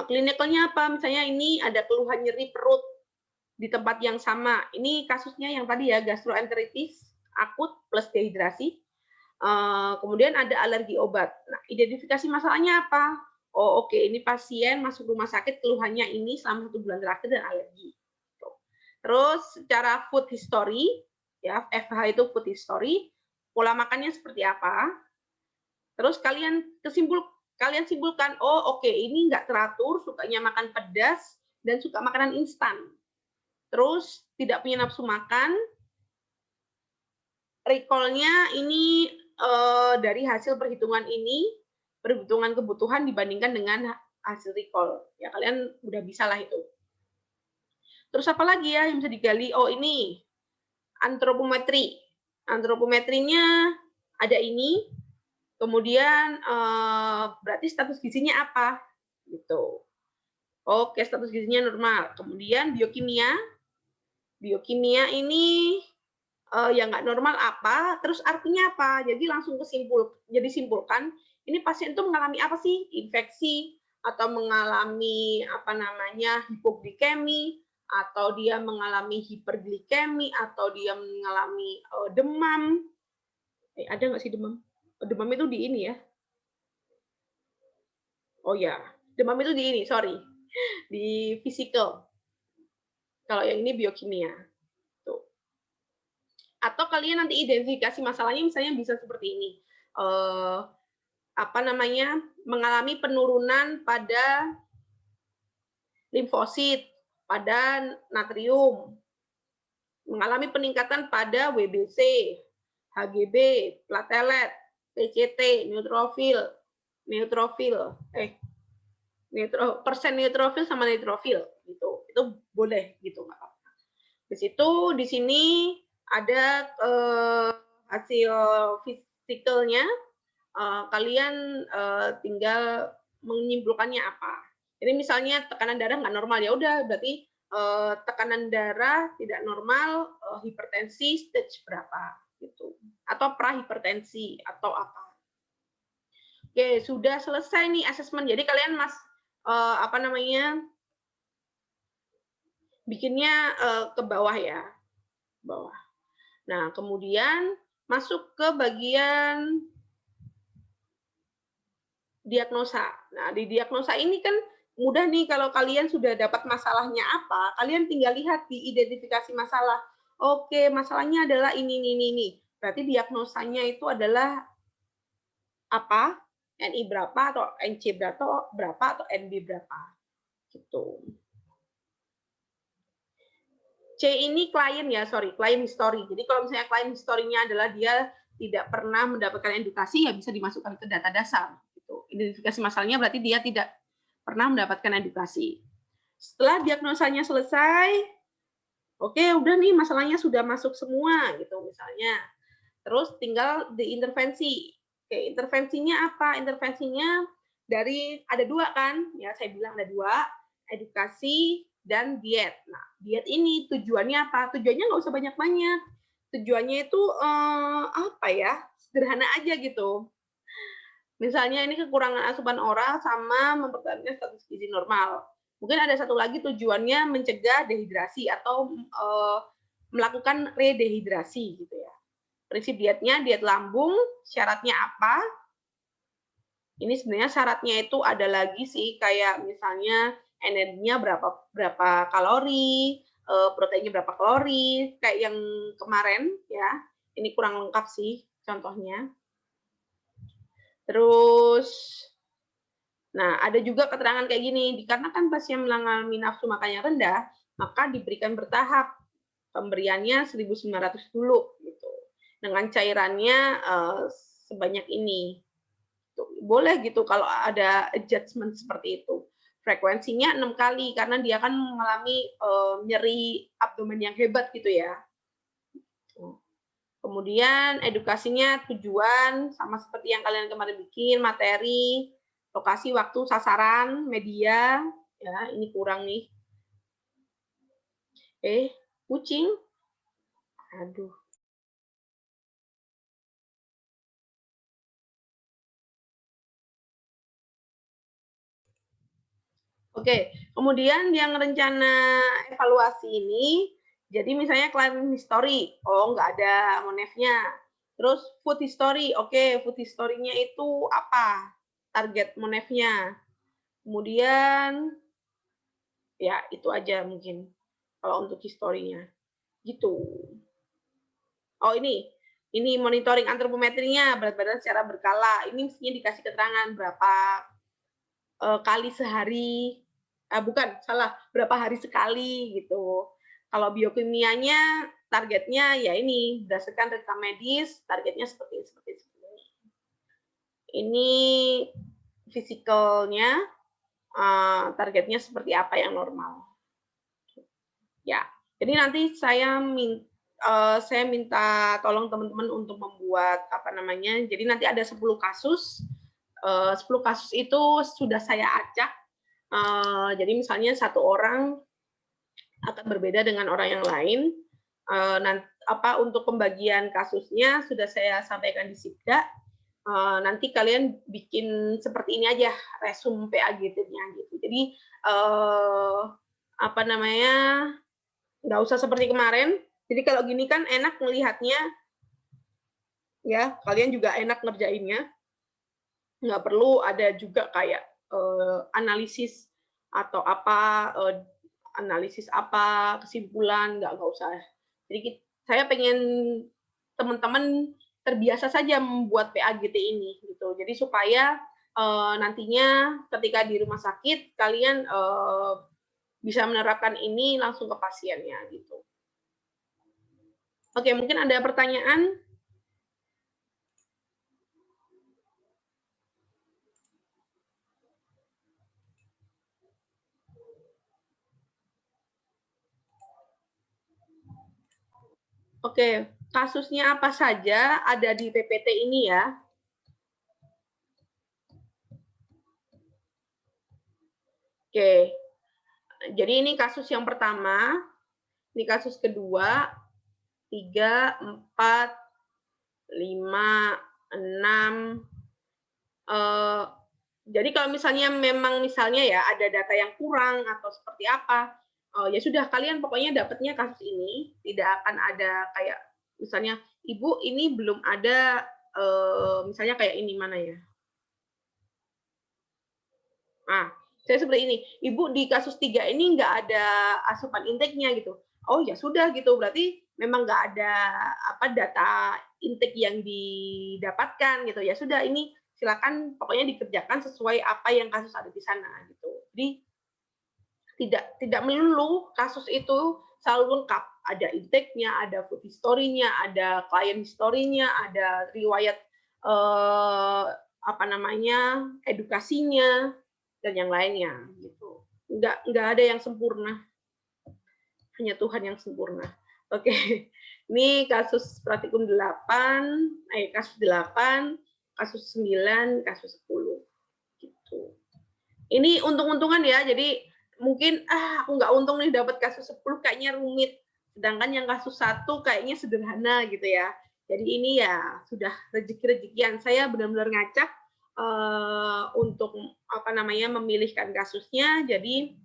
Klinikalnya apa? Misalnya ini ada keluhan nyeri perut di tempat yang sama. Ini kasusnya yang tadi ya, gastroenteritis akut plus dehidrasi. Kemudian ada alergi obat. Nah, identifikasi masalahnya apa? Oh, oke, ini pasien masuk rumah sakit keluhannya ini selama 1 bulan terakhir dan alergi. Terus secara food history, ya FH itu food history, pola makannya seperti apa? Terus kalian simpulkan, oh oke, ini nggak teratur, sukanya makan pedas dan suka makanan instan. Terus tidak punya nafsu makan, recall-nya ini dari hasil perhitungan kebutuhan dibandingkan dengan hasil recall. Ya kalian udah bisa lah itu. Terus apa lagi ya yang bisa digali? Oh ini antropometri. Antropometrinya ada ini. Kemudian berarti status gizinya apa? Gitu. Oke, status gizinya normal. Kemudian biokimia. Biokimia ini yang nggak normal apa, terus artinya apa? Jadi langsung simpulkan, ini pasien itu mengalami apa sih? Infeksi, atau mengalami hipoglikemi, atau dia mengalami hiperglikemi, atau dia mengalami demam. Ada nggak sih demam? Demam itu di ini ya. Oh ya, demam itu di ini, sorry. Di physical. Kalau yang ini biokimia. Tuh. Atau kalian nanti identifikasi masalahnya misalnya bisa seperti ini. Mengalami penurunan pada limfosit, pada natrium, mengalami peningkatan pada WBC, HGB, platelet, PCT, persen neutrofil sama neutrofil gitu. Itu boleh gitu, nggak apa-apa. Di sini ada hasil fisikalnya, kalian tinggal menyimpulkannya apa. Jadi misalnya tekanan darah nggak normal, ya udah berarti tekanan darah tidak normal, hipertensi stage berapa gitu, atau prahipertensi atau apa. Oke, sudah selesai nih asesmen. Jadi kalian bikinnya ke bawah ya, bawah. Nah, kemudian masuk ke bagian diagnosa. Nah, di diagnosa ini kan mudah nih kalau kalian sudah dapat masalahnya apa, kalian tinggal lihat di identifikasi masalah. Oke, masalahnya adalah ini. Berarti diagnosanya itu adalah apa? NI berapa atau NC berapa atau NB berapa. Gitu. C ini klien ya, klien history. Jadi kalau misalnya klien historinya adalah dia tidak pernah mendapatkan edukasi, ya bisa dimasukkan ke data dasar. Gitu. Identifikasi masalahnya berarti dia tidak pernah mendapatkan edukasi. Setelah diagnosanya selesai, oke, udah nih masalahnya sudah masuk semua gitu misalnya. Terus tinggal diintervensi. Oke, intervensinya apa? Intervensinya ada 2 kan? Ya, saya bilang ada 2, edukasi dan diet. Nah, diet ini tujuannya apa? Tujuannya nggak usah banyak-banyak. Tujuannya itu sederhana aja gitu. Misalnya ini kekurangan asupan oral sama mempertahankan status gizi normal. Mungkin ada satu lagi tujuannya mencegah dehidrasi atau melakukan redehidrasi gitu ya. Prinsip dietnya, diet lambung, syaratnya apa? Ini sebenarnya syaratnya itu ada lagi sih, kayak misalnya energinya berapa kalori, proteinnya berapa kalori, kayak yang kemarin ya. Ini kurang lengkap sih contohnya. Terus, nah ada juga keterangan kayak gini, dikarenakan pasien mengalami nafsu makannya rendah, maka diberikan bertahap. Pemberiannya 1.900 dulu gitu. Dengan cairannya sebanyak ini. Boleh gitu kalau ada adjustment seperti itu. Frekuensinya 6 kali karena dia kan mengalami nyeri abdomen yang hebat gitu ya. Kemudian edukasinya tujuan sama seperti yang kalian kemarin bikin, materi, lokasi, waktu, sasaran, media, ya ini kurang nih. Kucing. Aduh. Oke, kemudian yang rencana evaluasi ini, jadi misalnya client history, nggak ada monefnya. Terus food history, oke, food history-nya itu apa? Target monefnya. Kemudian, ya itu aja mungkin kalau untuk historinya. Gitu. Oh ini monitoring antropometrinya, berat badan secara berkala. Ini mestinya dikasih keterangan berapa kali sehari, berapa hari sekali gitu. Kalau biokimianya targetnya ya ini berdasarkan rekam medis, targetnya seperti ini. Ini fisikalnya, targetnya seperti apa yang normal. Ya, jadi nanti saya minta tolong teman-teman untuk membuat jadi nanti ada 10 kasus. 10 kasus itu sudah saya acak. Jadi misalnya satu orang akan berbeda dengan orang yang lain. Untuk pembagian kasusnya sudah saya sampaikan di Sibda. Nanti kalian bikin seperti ini aja resume PAGT-nya gitu. Jadi nggak usah seperti kemarin. Jadi kalau gini kan enak melihatnya, ya kalian juga enak ngerjainnya. Nggak perlu ada juga kayak analisis atau kesimpulan, nggak usah. Jadi saya pengen teman-teman terbiasa saja membuat PAGT ini gitu. Jadi supaya nantinya ketika di rumah sakit kalian bisa menerapkan ini langsung ke pasiennya gitu. Oke, mungkin ada pertanyaan? Oke, kasusnya apa saja ada di PPT ini ya. Oke. Jadi ini kasus yang pertama, ini kasus kedua, 3, 4, 5, 6. Jadi kalau misalnya memang misalnya ya ada data yang kurang atau seperti apa, ya sudah kalian pokoknya dapatnya kasus ini, tidak akan ada kayak misalnya, "Ibu ini belum ada," misalnya kayak ini, mana ya? Nah, saya seperti ini, "Ibu di kasus 3 ini nggak ada asupan intake-nya," gitu. Oh ya sudah gitu, berarti memang nggak ada data intake yang didapatkan gitu. Ya sudah ini silakan pokoknya dikerjakan sesuai apa yang kasus ada di sana gitu. Jadi tidak melulu kasus itu selalu lengkap. Ada intake-nya, ada food history-nya, ada client history-nya, ada riwayat edukasinya dan yang lainnya gitu. Nggak ada yang sempurna. Hanya Tuhan yang sempurna. Oke. Ini kasus praktikum 8, kasus 8, kasus 9, kasus 10 gitu. Ini untung-untungan ya, jadi mungkin aku nggak untung nih dapat kasus 10 kayaknya rumit, sedangkan yang kasus 1 kayaknya sederhana gitu ya. Jadi ini ya sudah rezeki-rezekian. Saya benar-benar ngacak untuk memilihkan kasusnya. Jadi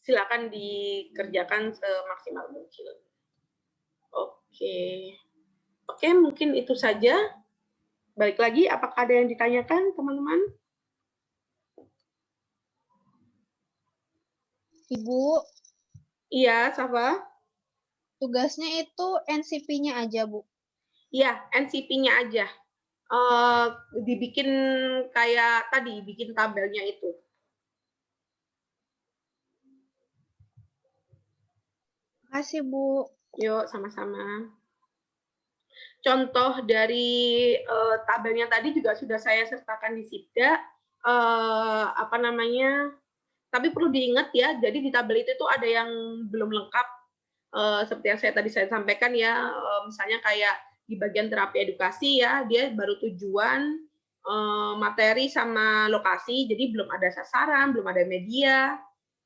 silakan dikerjakan semaksimal mungkin. Oke, mungkin itu saja. Balik lagi, apakah ada yang ditanyakan, teman-teman? Ibu, Iya, Safa? tugasnya itu NCP-nya aja, Bu. Iya, NCP-nya aja. Dibikin kayak tadi, bikin tabelnya itu. Makasih, Bu. Yuk, sama-sama. Contoh dari tabelnya tadi juga sudah saya sertakan di Sibda. Tapi perlu diingat ya, jadi di tabel itu tuh ada yang belum lengkap. Seperti yang saya sampaikan ya, misalnya kayak di bagian terapi edukasi ya, dia baru tujuan, materi sama lokasi, jadi belum ada sasaran, belum ada media,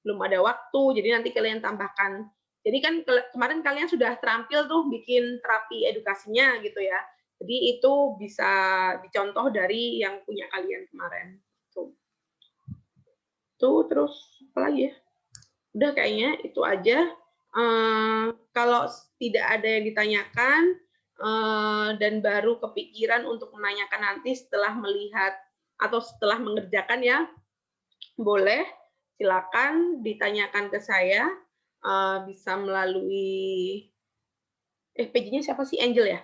belum ada waktu, jadi nanti kalian tambahkan. Jadi kan kemarin kalian sudah terampil tuh bikin terapi edukasinya gitu ya. Jadi itu bisa dicontoh dari yang punya kalian kemarin. Tuh terus apa lagi ya? Udah kayaknya itu aja. Kalau tidak ada yang ditanyakan dan baru kepikiran untuk menanyakan nanti setelah melihat atau setelah mengerjakan ya, boleh silakan ditanyakan ke saya. Bisa melalui PJ-nya siapa sih, Angel ya?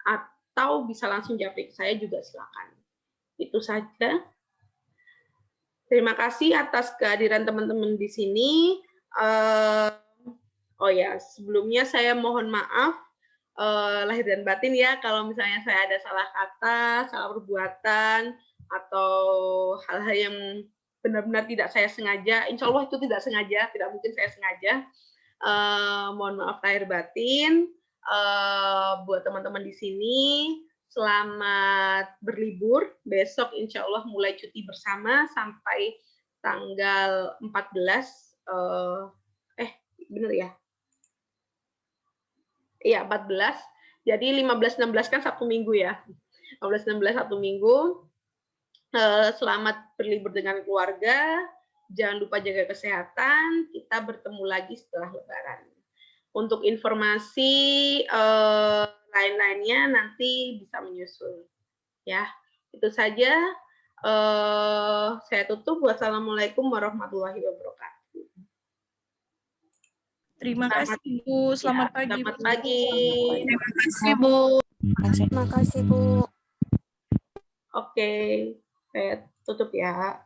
Atau bisa langsung japri ke saya juga silakan. Itu saja. Terima kasih atas kehadiran teman-teman di sini. Oh ya, sebelumnya saya mohon maaf lahir dan batin ya kalau misalnya saya ada salah kata, salah perbuatan, atau hal-hal yang benar-benar tidak saya sengaja. Insya Allah itu tidak sengaja, tidak mungkin saya sengaja. Mohon maaf lahir batin. Buat teman-teman di sini, selamat berlibur. Besok insya Allah mulai cuti bersama sampai tanggal 14. Bener ya? Iya, 14. Jadi 15-16 kan Sabtu Minggu ya. 15-16 Sabtu Minggu. Selamat berlibur dengan keluarga. Jangan lupa jaga kesehatan. Kita bertemu lagi setelah Lebaran. Untuk informasi lain-lainnya nanti bisa menyusul. Ya, itu saja. Saya tutup. Wassalamualaikum warahmatullahi wabarakatuh. Terima kasih, Bu. Selamat pagi. Selamat pagi. Terima kasih, Bu. Terima kasih, Bu. Oke, saya tutup ya.